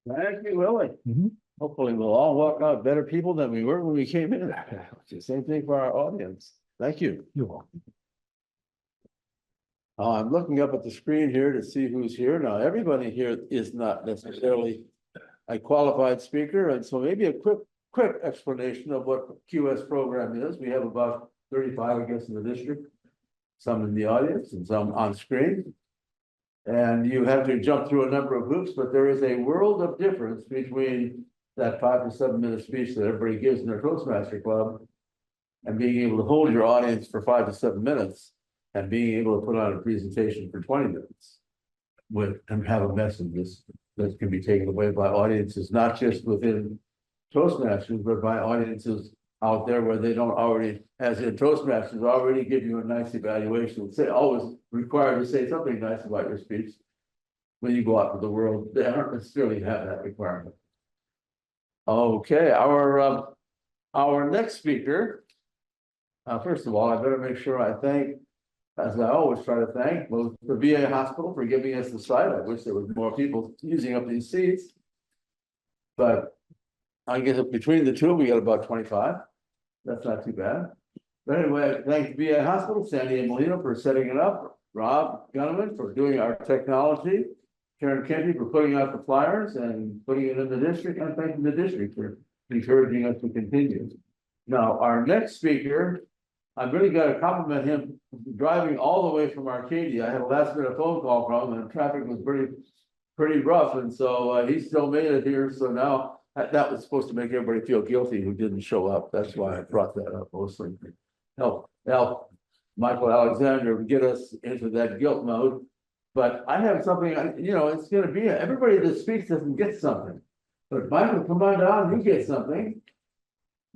Thank you, Willie. Mhm. Hopefully we'll all walk out better people than we were when we came in. Same thing for our audience. Thank you. You're welcome. I'm looking up at the screen here to see who's here. Now, everybody here is not necessarily a qualified speaker, and so maybe a quick explanation of what QS program is. We have about 35, I guess, in the district, some in the audience and some on screen. And you have to jump through a number of hoops, but there is a world of difference between that 5 to 7 minute speech that everybody gives in their Toastmaster club and being able to hold your audience for 5 to 7 minutes and being able to put on a presentation for 20 minutes and have a message that can be taken away by audiences, not just within Toastmasters, but by audiences out there where they don't already, as in Toastmasters, already give you a nice evaluation. Say always required to say something nice about your speech. When you go out to the world, they aren't necessarily have that requirement. Okay, our next speaker. First of all, I better make sure I thank, as I always try to thank, both the VA hospital for giving us the site. I wish there was more people using up these seats. But I guess between the two, we got about 25. That's not too bad. But anyway, thank the VA hospital, Sandy and Molina for setting it up, Rob Gunneman for doing our technology, Karen Kenty for putting out the flyers and putting it in the district, and thanking the district for encouraging us to continue. Now, our next speaker, I've really got to compliment him driving all the way from Arcadia. I had a last minute phone call from him and traffic was pretty rough. And so he still made it here. So now that was supposed to make everybody feel guilty who didn't show up. That's why I brought that up mostly. Help Michael Alexander get us into that guilt mode. But I have something, it's going to be everybody that speaks doesn't get something. But Michael, come on down, you get something.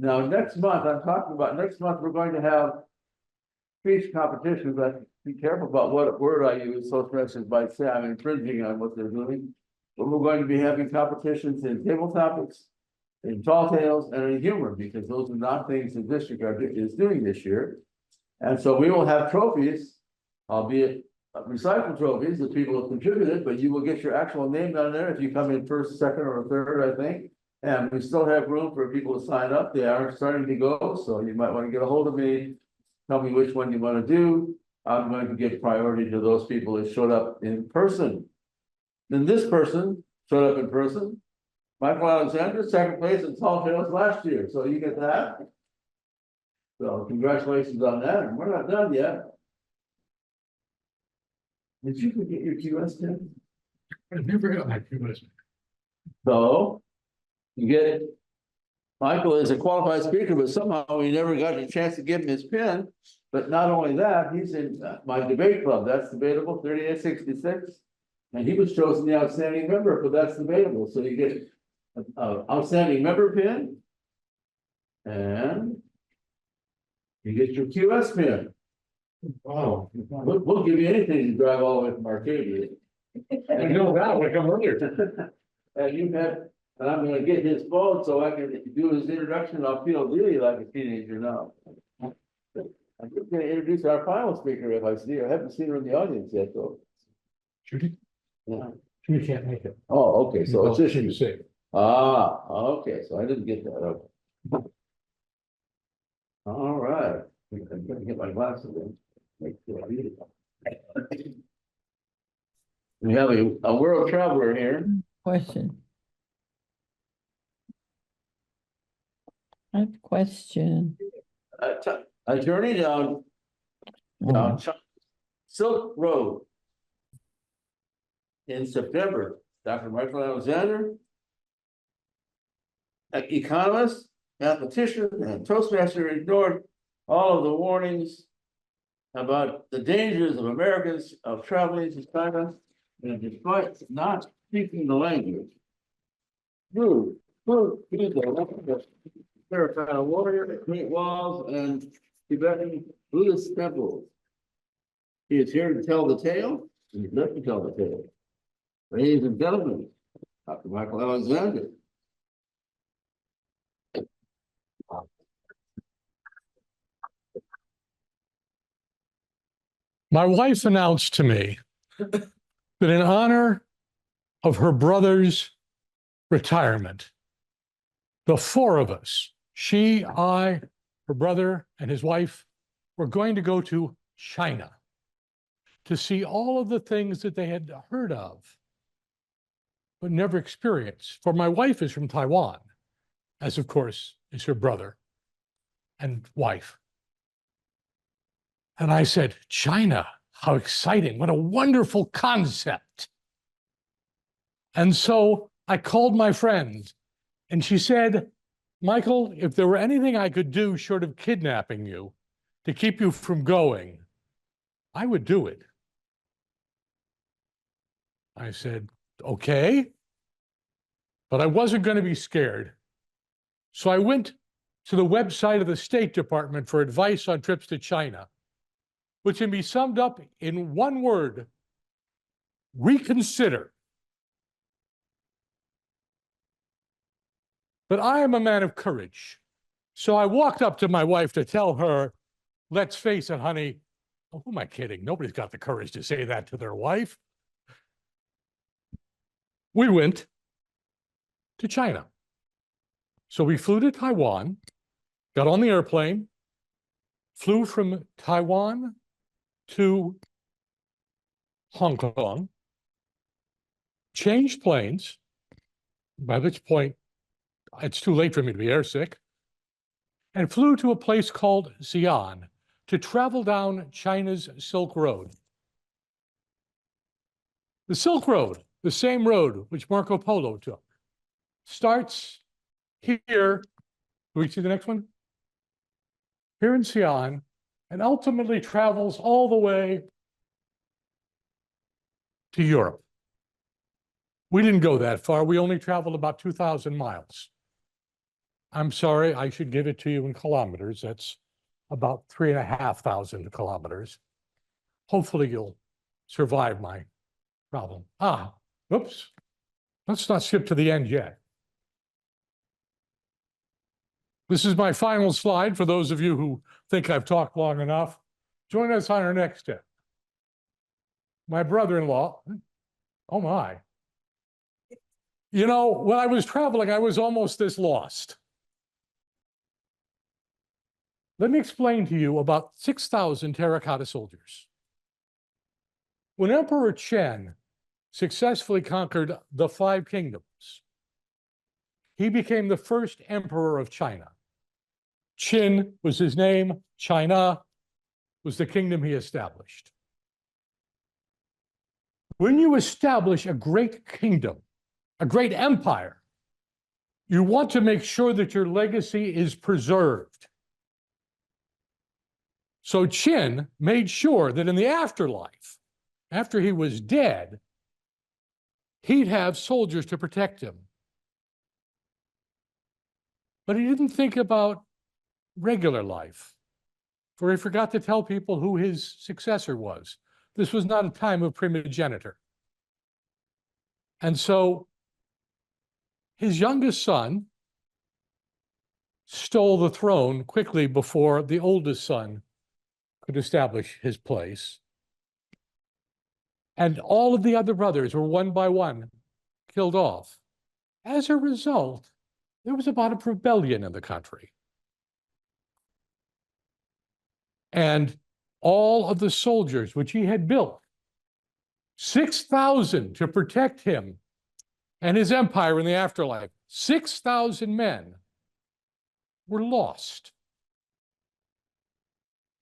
Now, next month, we're going to have speech competitions. But be careful about what word I use. Toastmasters might say I'm infringing on what they're doing. But we're going to be having competitions in table topics, in tall tales, and in humor, because those are not things the district is doing this year. And so we will have trophies, albeit recycled trophies that people have contributed, but you will get your actual name down there if you come in first, second, or third, I think. And we still have room for people to sign up. They are starting to go, so you might want to get a hold of me. Tell me which one you want to do. I'm going to give priority to those people that showed up in person. Then this person showed up in person. Michael Alexander, second place in Tall Tales last year, so you get that. So congratulations on that, and we're not done yet. Did you forget your QS, Tim? I never got my QS. So you get it. Michael is a qualified speaker, but somehow we never got a chance to give him his pin. But not only that, he's in my debate club. That's debatable, 3866. And he was chosen the outstanding member for That's Debatable. So you get an outstanding member pin. And you get your QS pin. Wow. We'll give you anything to drive all the way from Arcadia. I know that, like I'm earlier. And you have, and I'm gonna get his phone so I can do his introduction. I'll feel really like a teenager now. I'm just gonna introduce our final speaker if I see her. I haven't seen her in the audience yet, though. Judy? Yeah. Judy can't make it. Oh, okay, so it's just She you. was sick. Ah, okay, so I didn't get that. Okay. All right. I'm gonna get my glasses in. Make sure I read it. We have a world traveler here. Question. I have a question. A journey down Silk Road. In September, Dr. Michael Alexander, an economist, mathematician, and Toastmaster ignored all of the warnings about the dangers of Americans of traveling to China, and despite not speaking the language, through the Terracotta warrior, Great Walls, and Tibetan Buddhist temples. He is here to tell the tale, and he's left to tell the tale. Ladies and gentlemen, Dr. Michael Alexander. My wife announced to me that in honor of her brother's retirement, the four of us, she, I, her brother, and his wife, were going to go to China to see all of the things that they had heard of, but never experienced. For my wife is from Taiwan, as of course is her brother and wife. And I said, China, how exciting, what a wonderful concept. And so I called my friend, and she said, Michael, if there were anything I could do short of kidnapping you to keep you from going, I would do it. I said, okay, but I wasn't going to be scared. So I went to the website of the State Department for advice on trips to China, which can be summed up in one word: reconsider. But I am a man of courage. So I walked up to my wife to tell her, let's face it, honey, oh, who am I kidding? Nobody's got the courage to say that to their wife. We went to China. So we flew to Taiwan, got on the airplane, flew from Taiwan to Hong Kong, changed planes, by which point it's too late for me to be airsick, and flew to a place called Xi'an to travel down China's Silk Road. The Silk Road, the same road which Marco Polo took, starts here. Do we see the next one? Here in Xi'an, and ultimately travels all the way to Europe. We didn't go that far. We only traveled about 2,000 miles. I'm sorry, I should give it to you in kilometers. That's about 3,500 kilometers. Hopefully you'll survive my problem. Oops. Let's not skip to the end yet. This is my final slide for those of you who think I've talked long enough. Join us on our next step. My brother-in-law, oh my. You know, when I was traveling, I was almost this lost. Let me explain to you about 6,000 terracotta soldiers. When Emperor Chen successfully conquered the 5 kingdoms, he became the first emperor of China. Qin was his name. China was the kingdom he established. When you establish a great kingdom, a great empire, you want to make sure that your legacy is preserved. So Qin made sure that in the afterlife, after he was dead, he'd have soldiers to protect him. But he didn't think about regular life, for he forgot to tell people who his successor was. This was not a time of primogeniture. And so his youngest son stole the throne quickly before the oldest son could establish his place. And all of the other brothers were one by one killed off. As a result, there was about a rebellion in the country. And all of the soldiers which he had built, 6,000 to protect him and his empire in the afterlife, 6,000 men were lost.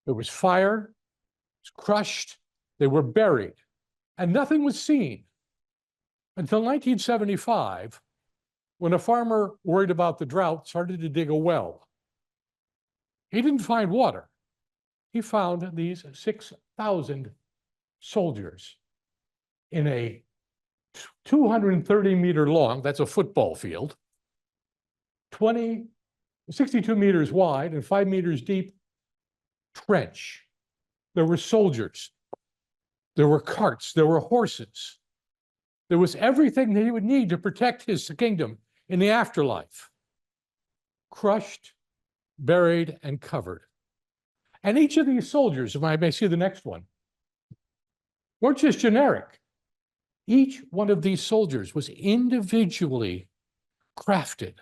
There was fire, it was crushed, they were buried, and nothing was seen until 1975, when a farmer worried about the drought started to dig a well. He didn't find water. He found these 6,000 soldiers in a 230-meter long, that's a football field, 62 meters wide and 5 meters deep trench. There were soldiers, there were carts, there were horses. There was everything that he would need to protect his kingdom in the afterlife. Crushed, buried, and covered. And each of these soldiers, if I may see the next one, weren't just generic. Each one of these soldiers was individually crafted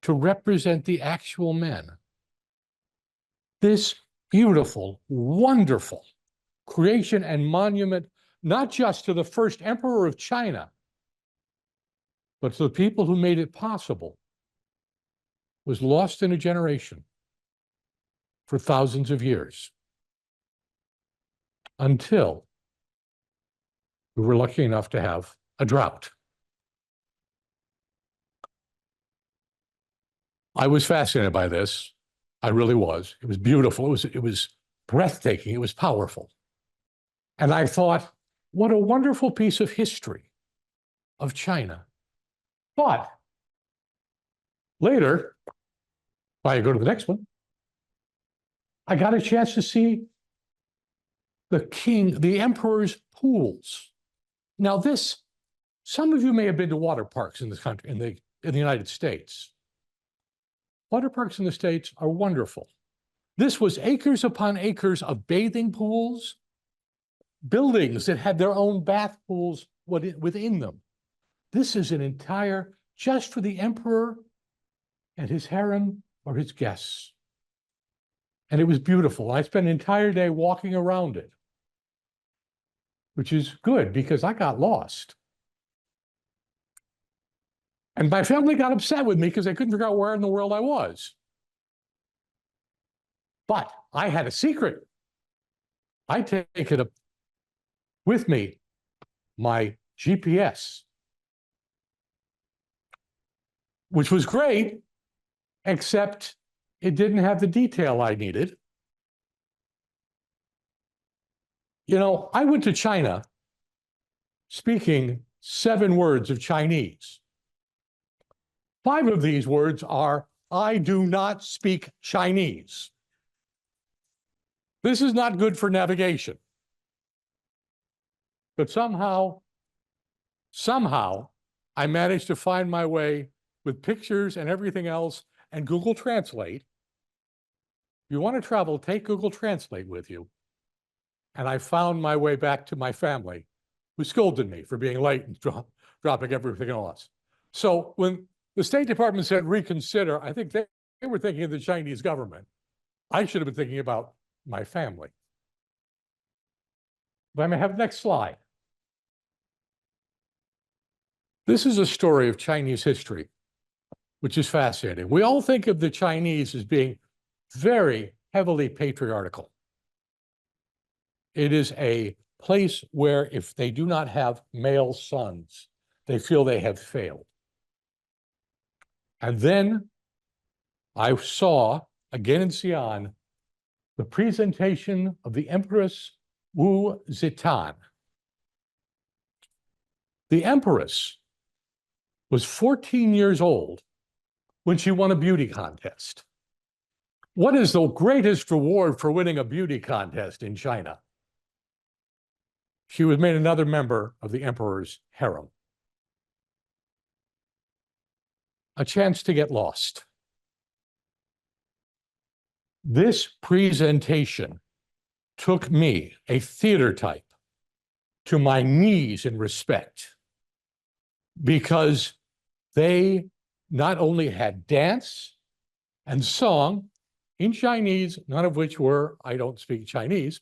to represent the actual men. This beautiful, wonderful creation and monument, not just to the first emperor of China, but to the people who made it possible, was lost in a generation for thousands of years, until we were lucky enough to have a drought. I was fascinated by this. I really was. It was beautiful. It was breathtaking. It was powerful. And I thought, what a wonderful piece of history of China. But later, if I go to the next one, I got a chance to see the emperor's pools. Now this, some of you may have been to water parks in this country, in the United States. Water parks in the States are wonderful. This was acres upon acres of bathing pools, buildings that had their own bath pools within them. This is an entire, just for the emperor and his harem or his guests. And it was beautiful. I spent an entire day walking around it, which is good because I got lost. And my family got upset with me because they couldn't figure out where in the world I was. But I had a secret. I take it up with me, my GPS, which was great, except it didn't have the detail I needed. You know, I went to China speaking 7 words of Chinese. 5 of these words are, I do not speak Chinese. This is not good for navigation. But somehow, I managed to find my way with pictures and everything else, and Google Translate. If you want to travel, take Google Translate with you. And I found my way back to my family, who scolded me for being late and dropping everything else. So when the State Department said reconsider, I think they were thinking of the Chinese government. I should have been thinking about my family. If I may have the next slide. This is a story of Chinese history, which is fascinating. We all think of the Chinese as being very heavily patriarchal. It is a place where if they do not have male sons, they feel they have failed. And then I saw, again in Xi'an, the presentation of the Empress Wu Zetian. The Empress was 14 years old when she won a beauty contest. What is the greatest reward for winning a beauty contest in China? She was made another member of the emperor's harem. A chance to get lost. This presentation took me, a theater type, to my knees in respect, because they not only had dance and song in Chinese, none of which were, I don't speak Chinese,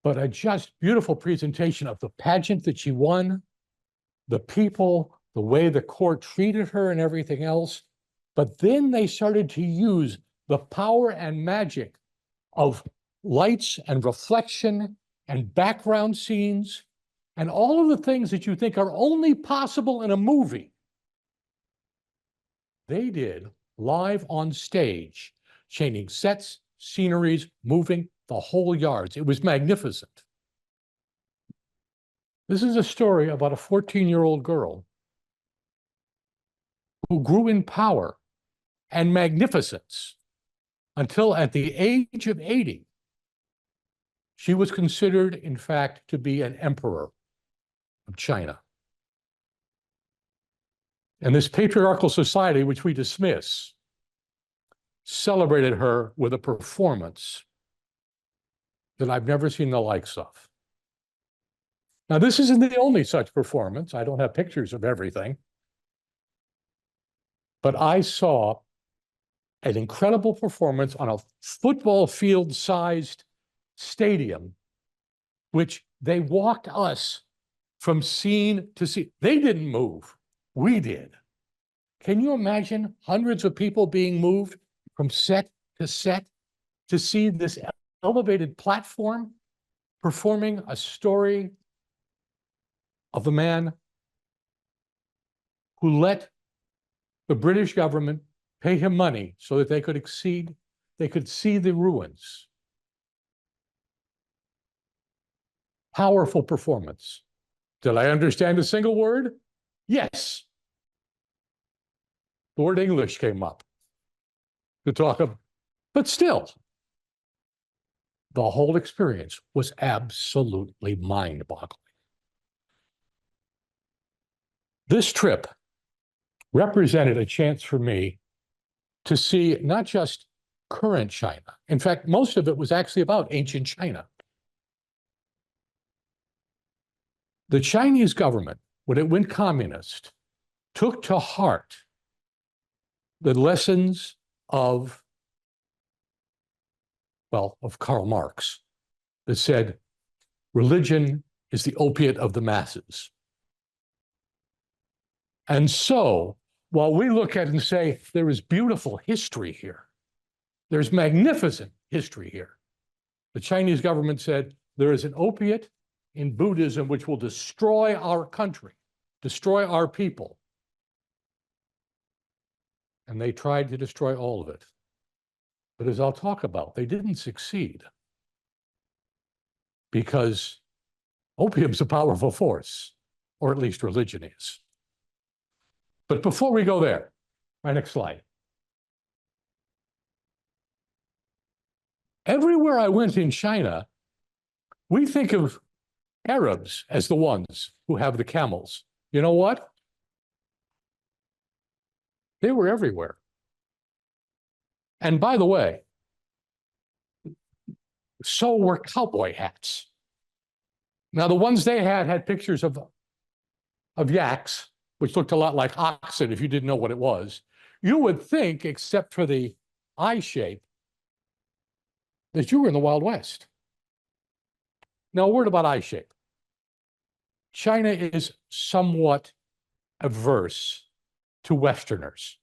but a just beautiful presentation of the pageant that she won, the people, the way the court treated her and everything else. But then they started to use the power and magic of lights and reflection and background scenes and all of the things that you think are only possible in a movie. They did live on stage, changing sets, sceneries, moving the whole yards. It was magnificent. This is a story about a 14-year-old girl who grew in power and magnificence until at the age of 80, she was considered, in fact, to be an emperor of China. And this patriarchal society, which we dismiss, celebrated her with a performance that I've never seen the likes of. Now, this isn't the only such performance. I don't have pictures of everything. But I saw an incredible performance on a football field-sized stadium, which they walked us from scene to scene. They didn't move. We did. Can you imagine hundreds of people being moved from set to see this elevated platform performing a story of the man who let the British government pay him money so that they could see the ruins. Powerful performance. Did I understand a single word? Yes. The word English came up to talk of, but still, the whole experience was absolutely mind-boggling. This trip represented a chance for me to see not just current China. In fact, most of it was actually about ancient China. The Chinese government, when it went communist, took to heart the lessons of Karl Marx, that said, religion is the opiate of the masses. And so, while we look at it and say, there is beautiful history here, there's magnificent history here, the Chinese government said, there is an opiate in Buddhism which will destroy our country, destroy our people. And they tried to destroy all of it. But as I'll talk about, they didn't succeed, because opium's a powerful force, or at least religion is. But before we go there, my next slide. Everywhere I went in China, we think of Arabs as the ones who have the camels. You know what? They were everywhere. And by the way, so were cowboy hats. Now, the ones they had pictures of yaks, which looked a lot like oxen if you didn't know what it was. You would think, except for the eye shape, that you were in the Wild West. Now, a word about eye shape. China is somewhat averse to Westerners.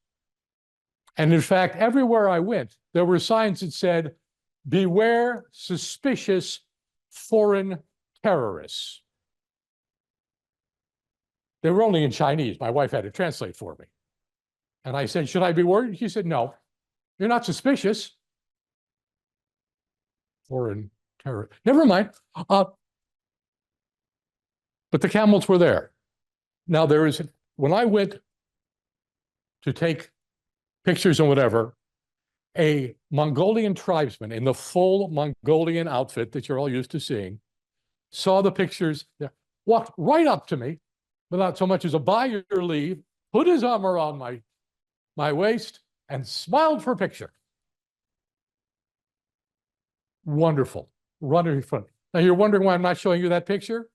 And in fact, everywhere I went, there were signs that said, beware suspicious foreign terrorists. They were only in Chinese. My wife had to translate for me. And I said, should I be worried? She said, no, you're not suspicious. Foreign terror. Never mind. But the camels were there. Now when I went to take pictures and whatever, a Mongolian tribesman in the full Mongolian outfit that you're all used to seeing, saw the pictures, walked right up to me without so much as a by your leave, put his arm around my waist and smiled for a picture. Wonderful. Wonderful. Now you're wondering why I'm not showing you that picture?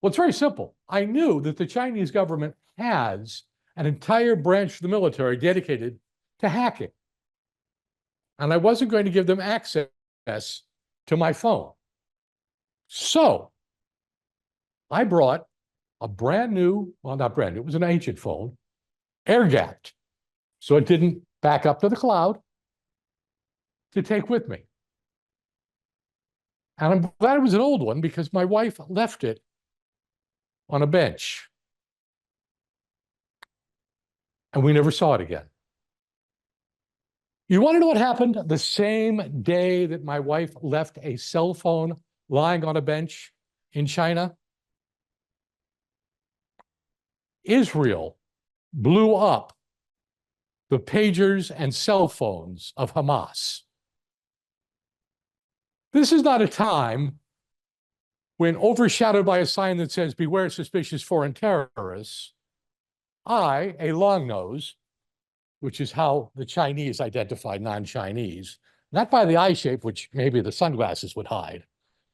Well, it's very simple. I knew that the Chinese government has an entire branch of the military dedicated to hacking. And I wasn't going to give them access to my phone. So I brought a brand new, well, not brand new, it was an ancient phone, air-gapped, so it didn't back up to the cloud, to take with me. And I'm glad it was an old one because my wife left it on a bench. And we never saw it again. You want to know what happened the same day that my wife left a cell phone lying on a bench in China? Israel blew up the pagers and cell phones of Hamas. This is not a time when, overshadowed by a sign that says, beware suspicious foreign terrorists, I, a long nose, which is how the Chinese identify non-Chinese, not by the eye shape, which maybe the sunglasses would hide,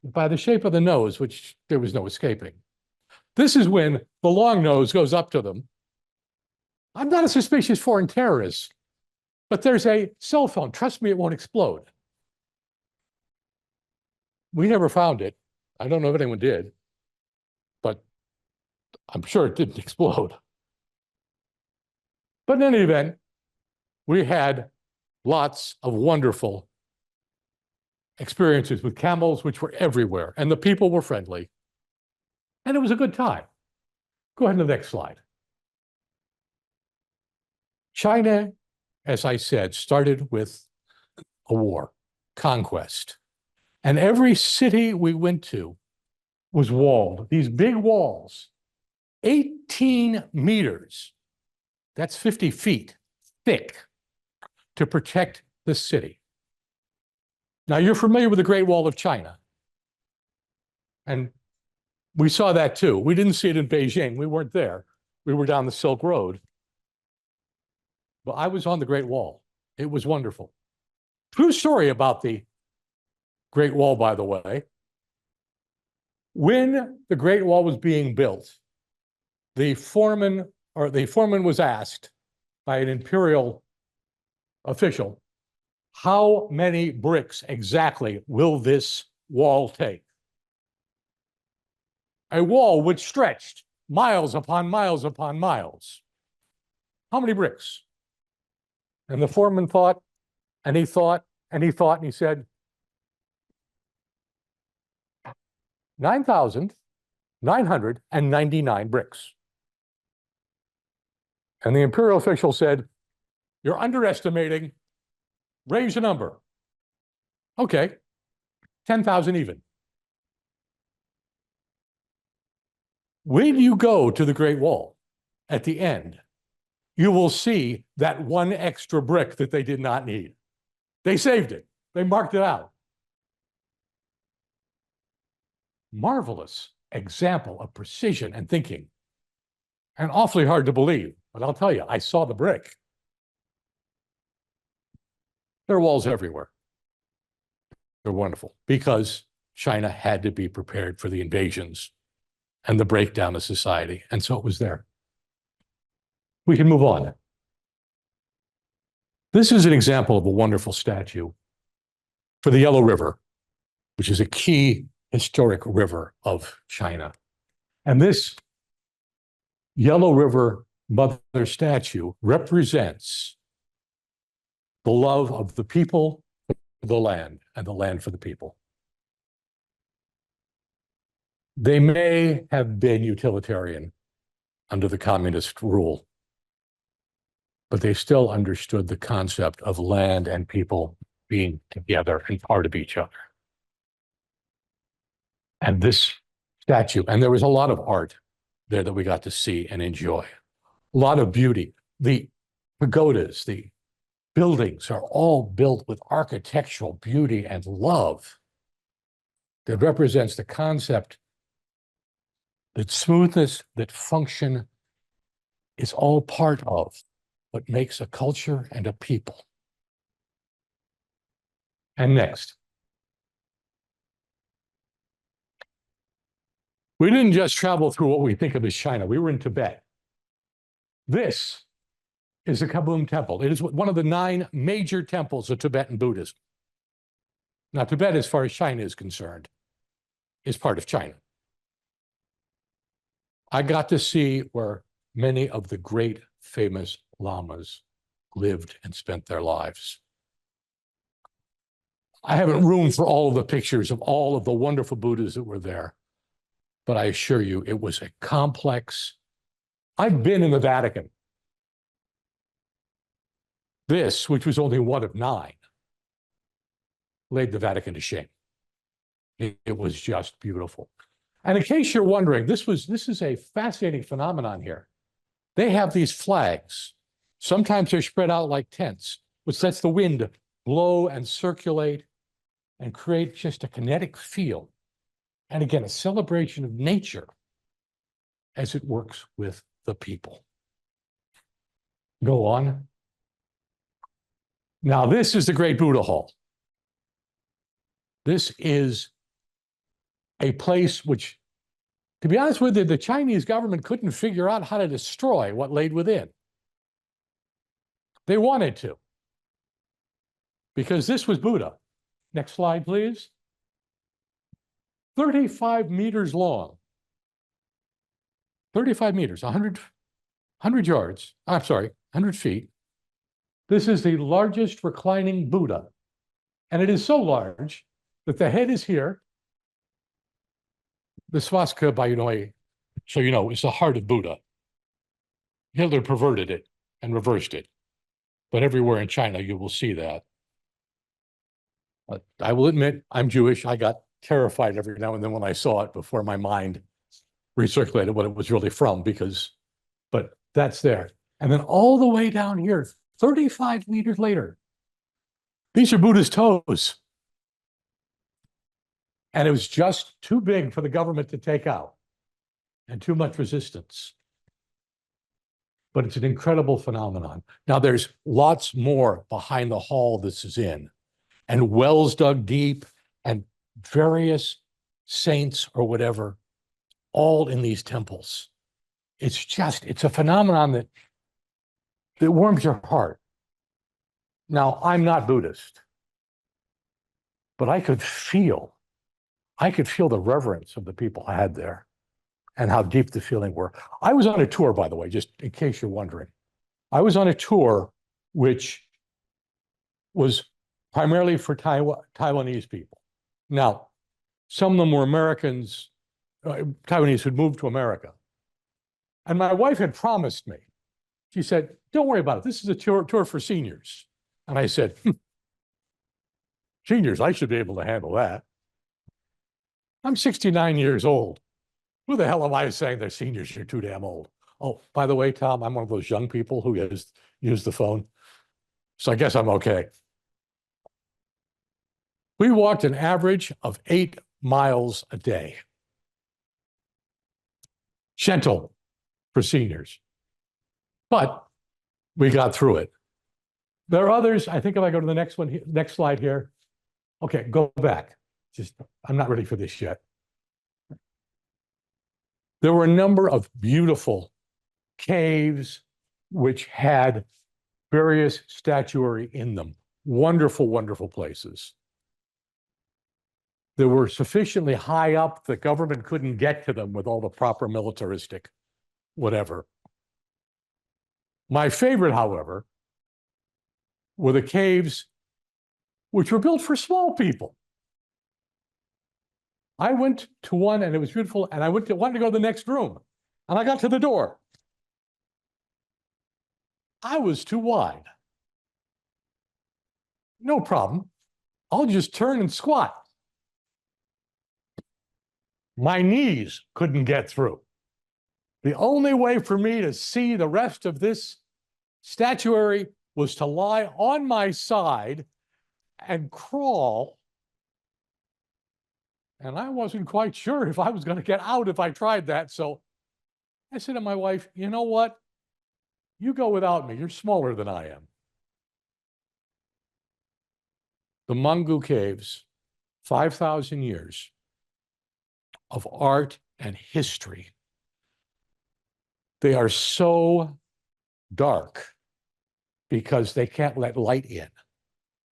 but by the shape of the nose, which there was no escaping. This is when the long nose goes up to them. I'm not a suspicious foreign terrorist, but there's a cell phone. Trust me, it won't explode. We never found it. I don't know if anyone did, but I'm sure it didn't explode. But in any event, we had lots of wonderful experiences with camels, which were everywhere, and the people were friendly. And it was a good time. Go ahead to the next slide. China, as I said, started with a war, conquest. And every city we went to was walled. These big walls, 18 meters, that's 50 feet thick, to protect the city. Now, you're familiar with the Great Wall of China. And we saw that too. We didn't see it in Beijing. We weren't there. We were down the Silk Road. But I was on the Great Wall. It was wonderful. True story about the Great Wall, by the way. When the Great Wall was being built, the foreman was asked by an imperial official, how many bricks exactly will this wall take? A wall which stretched miles upon miles upon miles. How many bricks? And the foreman thought, and he thought, and he thought, and he said, 9,999 bricks. And the imperial official said, you're underestimating, raise your number. Okay, 10,000 even. When you go to the Great Wall at the end, you will see that one extra brick that they did not need. They saved it. They marked it out. Marvelous example of precision and thinking. And awfully hard to believe, but I'll tell you, I saw the brick. There are walls everywhere. They're wonderful because China had to be prepared for the invasions and the breakdown of society. And so it was there. We can move on. This is an example of a wonderful statue for the Yellow River, which is a key historic river of China. And this Yellow River Mother statue represents the love of the people for the land and the land for the people. They may have been utilitarian under the communist rule, but they still understood the concept of land and people being together and part of each other. And this statue, and there was a lot of art there that we got to see and enjoy. A lot of beauty. The pagodas, the buildings are all built with architectural beauty and love that represents the concept that smoothness, that function is all part of what makes a culture and a people. And next. We didn't just travel through what we think of as China. We were in Tibet. This is the Kaboom Temple. It is one of the 9 major temples of Tibetan Buddhism. Now, Tibet, as far as China is concerned, is part of China. I got to see where many of the great famous lamas lived and spent their lives. I haven't room for all of the pictures of all of the wonderful Buddhas that were there, but I assure you it was a complex. I've been in the Vatican. This, which was only one of 9, laid the Vatican to shame. It was just beautiful. And in case you're wondering, this is a fascinating phenomenon here. They have these flags. Sometimes they're spread out like tents, which lets the wind blow and circulate and create just a kinetic field. And again, a celebration of nature as it works with the people. Go on. Now, this is the Great Buddha Hall. This is a place which, to be honest with you, the Chinese government couldn't figure out how to destroy what laid within. They wanted to, because this was Buddha. Next slide, please. 35 meters long. 35 meters, 100 yards. I'm sorry, 100 feet. This is the largest reclining Buddha. And it is so large that the head is here. The swastika, by so you know, is the heart of Buddha. Hitler perverted it and reversed it. But everywhere in China, you will see that. I will admit, I'm Jewish. I got terrified every now and then when I saw it before my mind recirculated what it was really from, but that's there. And then all the way down here, 35 meters later, these are Buddha's toes. And it was just too big for the government to take out and too much resistance. But it's an incredible phenomenon. Now, there's lots more behind the hall this is in, and wells dug deep, and various saints or whatever, all in these temples. It's a phenomenon that warms your heart. Now, I'm not Buddhist, but I could feel the reverence of the people I had there and how deep the feeling were. I was on a tour, by the way, just in case you're wondering. I was on a tour which was primarily for Taiwanese people. Now, some of them were Americans, Taiwanese who'd moved to America. And my wife had promised me, she said, don't worry about it. This is a tour for seniors. And I said, seniors, I should be able to handle that. I'm 69 years old. Who the hell am I saying they're seniors? You're too damn old. Oh, by the way, Tom, I'm one of those young people who use the phone. So I guess I'm okay. We walked an average of 8 miles a day. Gentle for seniors. But we got through it. There are others. I think if I go to the next one, next slide here. Okay, go back. I'm not ready for this yet. There were a number of beautiful caves which had various statuary in them. Wonderful, wonderful places. that were sufficiently high up the government couldn't get to them with all the proper militaristic whatever. My favorite, however, were the caves which were built for small people. I went to one and it was beautiful, and I wanted to go to the next room, and I got to the door. I was too wide. No problem. I'll just turn and squat. My knees couldn't get through. The only way for me to see the rest of this statuary was to lie on my side and crawl. And I wasn't quite sure if I was going to get out if I tried that. So I said to my wife, you know what? You go without me. You're smaller than I am. The Mungu Caves, 5,000 years of art and history. They are so dark because they can't let light in.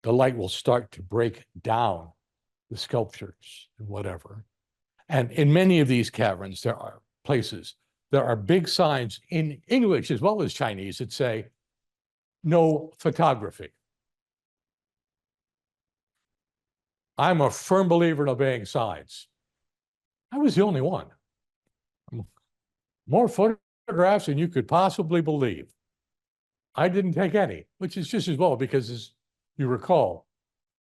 The light will start to break down the sculptures and whatever. And in many of these caverns, there are places, there are big signs in English as well as Chinese that say, no photography. I'm a firm believer in obeying signs. I was the only one. More photographs than you could possibly believe. I didn't take any, which is just as well because, as you recall,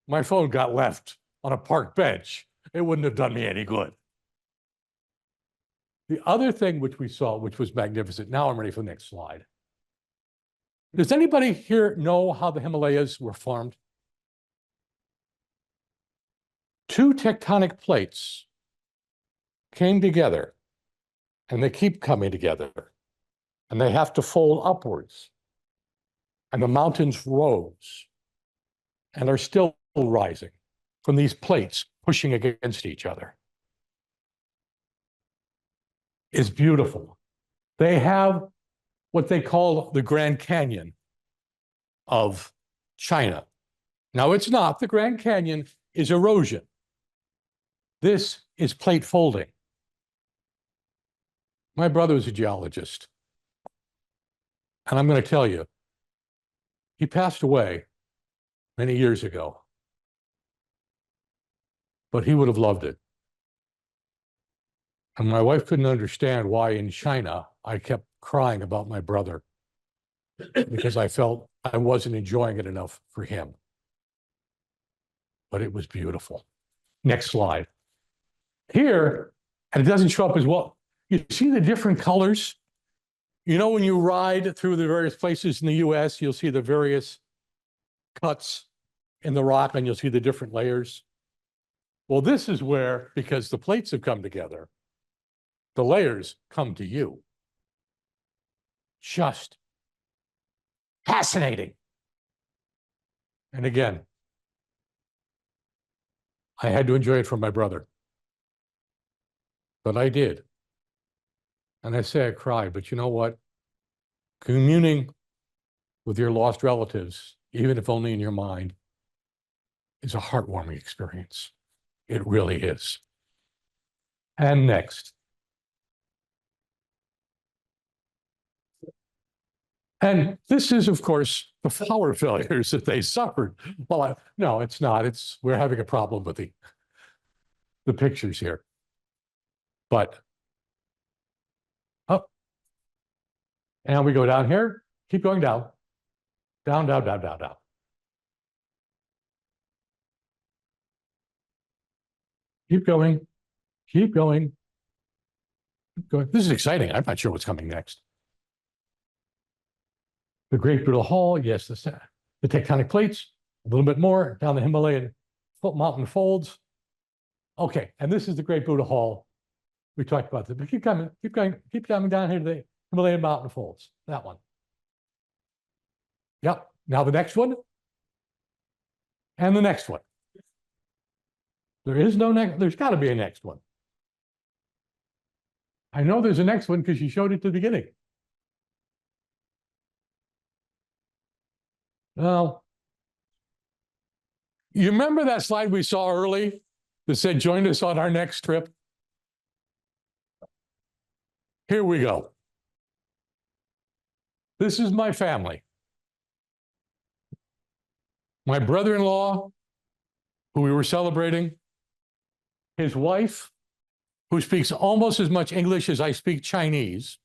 my phone got left on a park bench. It wouldn't have done me any good. The other thing which we saw, which was magnificent, now I'm ready for the next slide. Does anybody here know how the Himalayas were formed? Two tectonic plates came together, and they keep coming together, and they have to fold upwards. And the mountains rose and are still rising from these plates pushing against each other. It's beautiful. They have what they call the Grand Canyon of China. Now, it's not. The Grand Canyon is erosion. This is plate folding. My brother was a geologist. And I'm going to tell you, he passed away many years ago. But he would have loved it. And my wife couldn't understand why in China I kept crying about my brother because I felt I wasn't enjoying it enough for him. But it was beautiful. Next slide. Here, and it doesn't show up as well. You see the different colors? You know, when you ride through the various places in the US, you'll see the various cuts in the rock and you'll see the different layers. Well, this is where, because the plates have come together, the layers come to you. Just fascinating. And again, I had to enjoy it from my brother. But I did. And I say I cried, but you know what? Communing with your lost relatives, even if only in your mind, is a heartwarming experience. It really is. And next. And this is, of course, the flower failures that they suffered. Well, no, it's not. We're having a problem with the pictures here. But, oh, and we go down here, keep going down, down, down, down, down, down. Keep going, keep going, keep going. This is exciting. I'm not sure what's coming next. The Great Buddha Hall, yes, the tectonic plates, a little bit more down the Himalayan mountain folds. Okay, and this is the Great Buddha Hall. We talked about this, but keep coming, keep going, keep coming down here to the Himalayan mountain folds. That one. Yep. Now the next one. And the next one. There is no next, there's got to be a next one. I know there's a next one because you showed it to the beginning. Well, you remember that slide we saw early that said, join us on our next trip. Here we go. This is my family. My brother-in-law, who we were celebrating, his wife, who speaks almost as much English as I speak Chinese,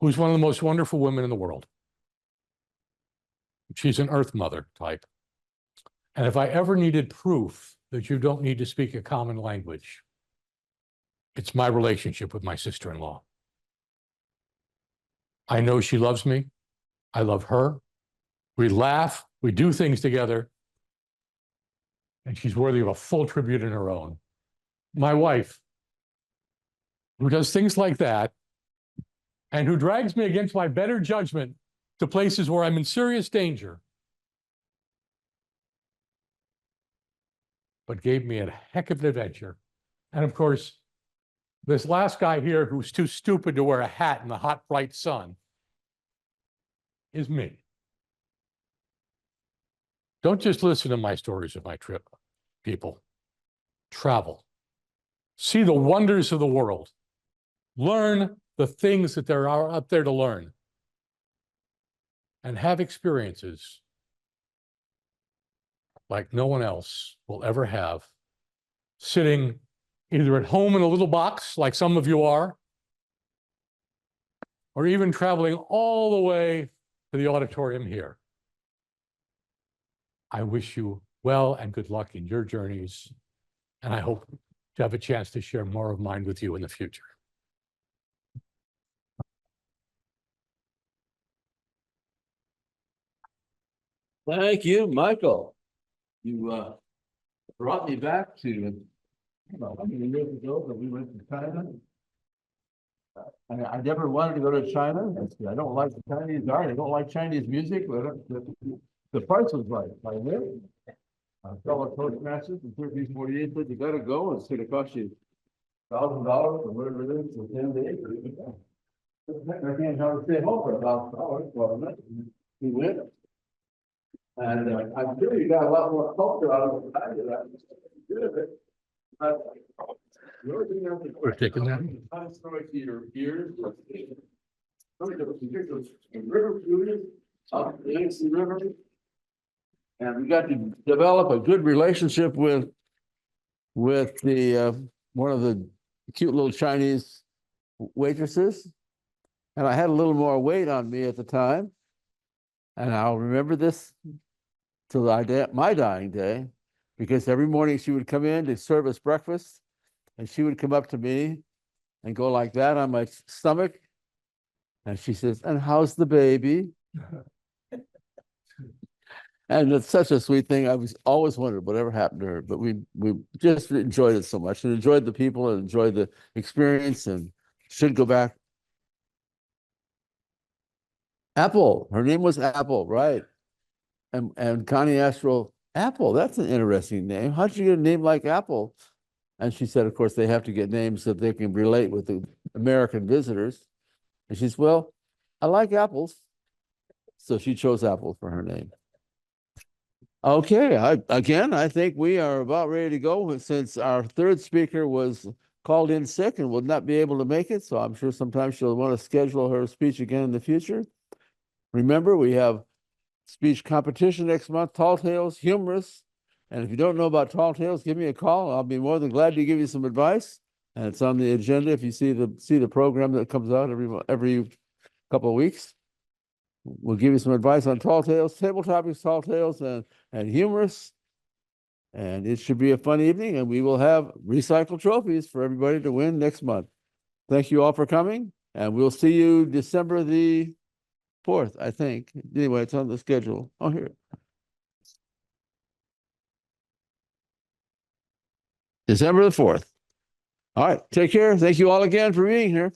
who's one of the most wonderful women in the world. She's an earth mother type. And if I ever needed proof that you don't need to speak a common language, it's my relationship with my sister-in-law. I know she loves me. I love her. We laugh. We do things together. And she's worthy of a full tribute in her own. My wife, who does things like that, and who drags me against my better judgment to places where I'm in serious danger, but gave me a heck of an adventure. And of course, this last guy here who's too stupid to wear a hat in the hot, bright sun is me. Don't just listen to my stories of my trip, people. Travel. See the wonders of the world. Learn the things that there are up there to learn. And have experiences like no one else will ever have, sitting either at home in a little box, like some of you are, or even traveling all the way to the auditorium here. I wish you well and good luck in your journeys, and I hope to have a chance to share more of mine with you in the future. Thank you, Michael. You brought me back to, how many years ago that we went to China? I never wanted to go to China. I don't like the Chinese art. I don't like Chinese music. But the price was right. I knew. A fellow Toastmasters in 1348 said, you got to go. It's going to cost you $1,000 or whatever it is for 10 days. I can't hardly stay home for $1,000. Well, we went. And I'm sure you got a lot more culture out of it. We're taking that. To your ears. River beauty up the Yangtze River. And we got to develop a good relationship with the one of the cute little Chinese waitresses. And I had a little more weight on me at the time. And I'll remember this till my dying day, because every morning she would come in to serve us breakfast, and she would come up to me and go like that on my stomach. And she says, and how's the baby? And it's such a sweet thing. I was always wondered whatever happened to her, but we just enjoyed it so much and enjoyed the people and enjoyed the experience and should go back. Apple, her name was Apple, right? And Connie asked, well, Apple, that's an interesting name. How'd you get a name like Apple? And she said, of course, they have to get names so they can relate with the American visitors. And she said, well, I like apples. So she chose Apple for her name. Okay, I think we are about ready to go since our third speaker was called in sick and will not be able to make it. So I'm sure sometimes she'll want to schedule her speech again in the future. Remember, we have speech competition next month, Tall Tales, humorous. And if you don't know about Tall Tales, give me a call. I'll be more than glad to give you some advice. And it's on the agenda if you see the program that comes out every couple of weeks. We'll give you some advice on Tall Tales, table topics, Tall Tales, and humorous. And it should be a fun evening, and we will have recycled trophies for everybody to win next month. Thank you all for coming, and we'll see you December the 4th, I think. Anyway, it's on the schedule. Oh, here. December the 4th. All right, take care. Thank you all again for being here.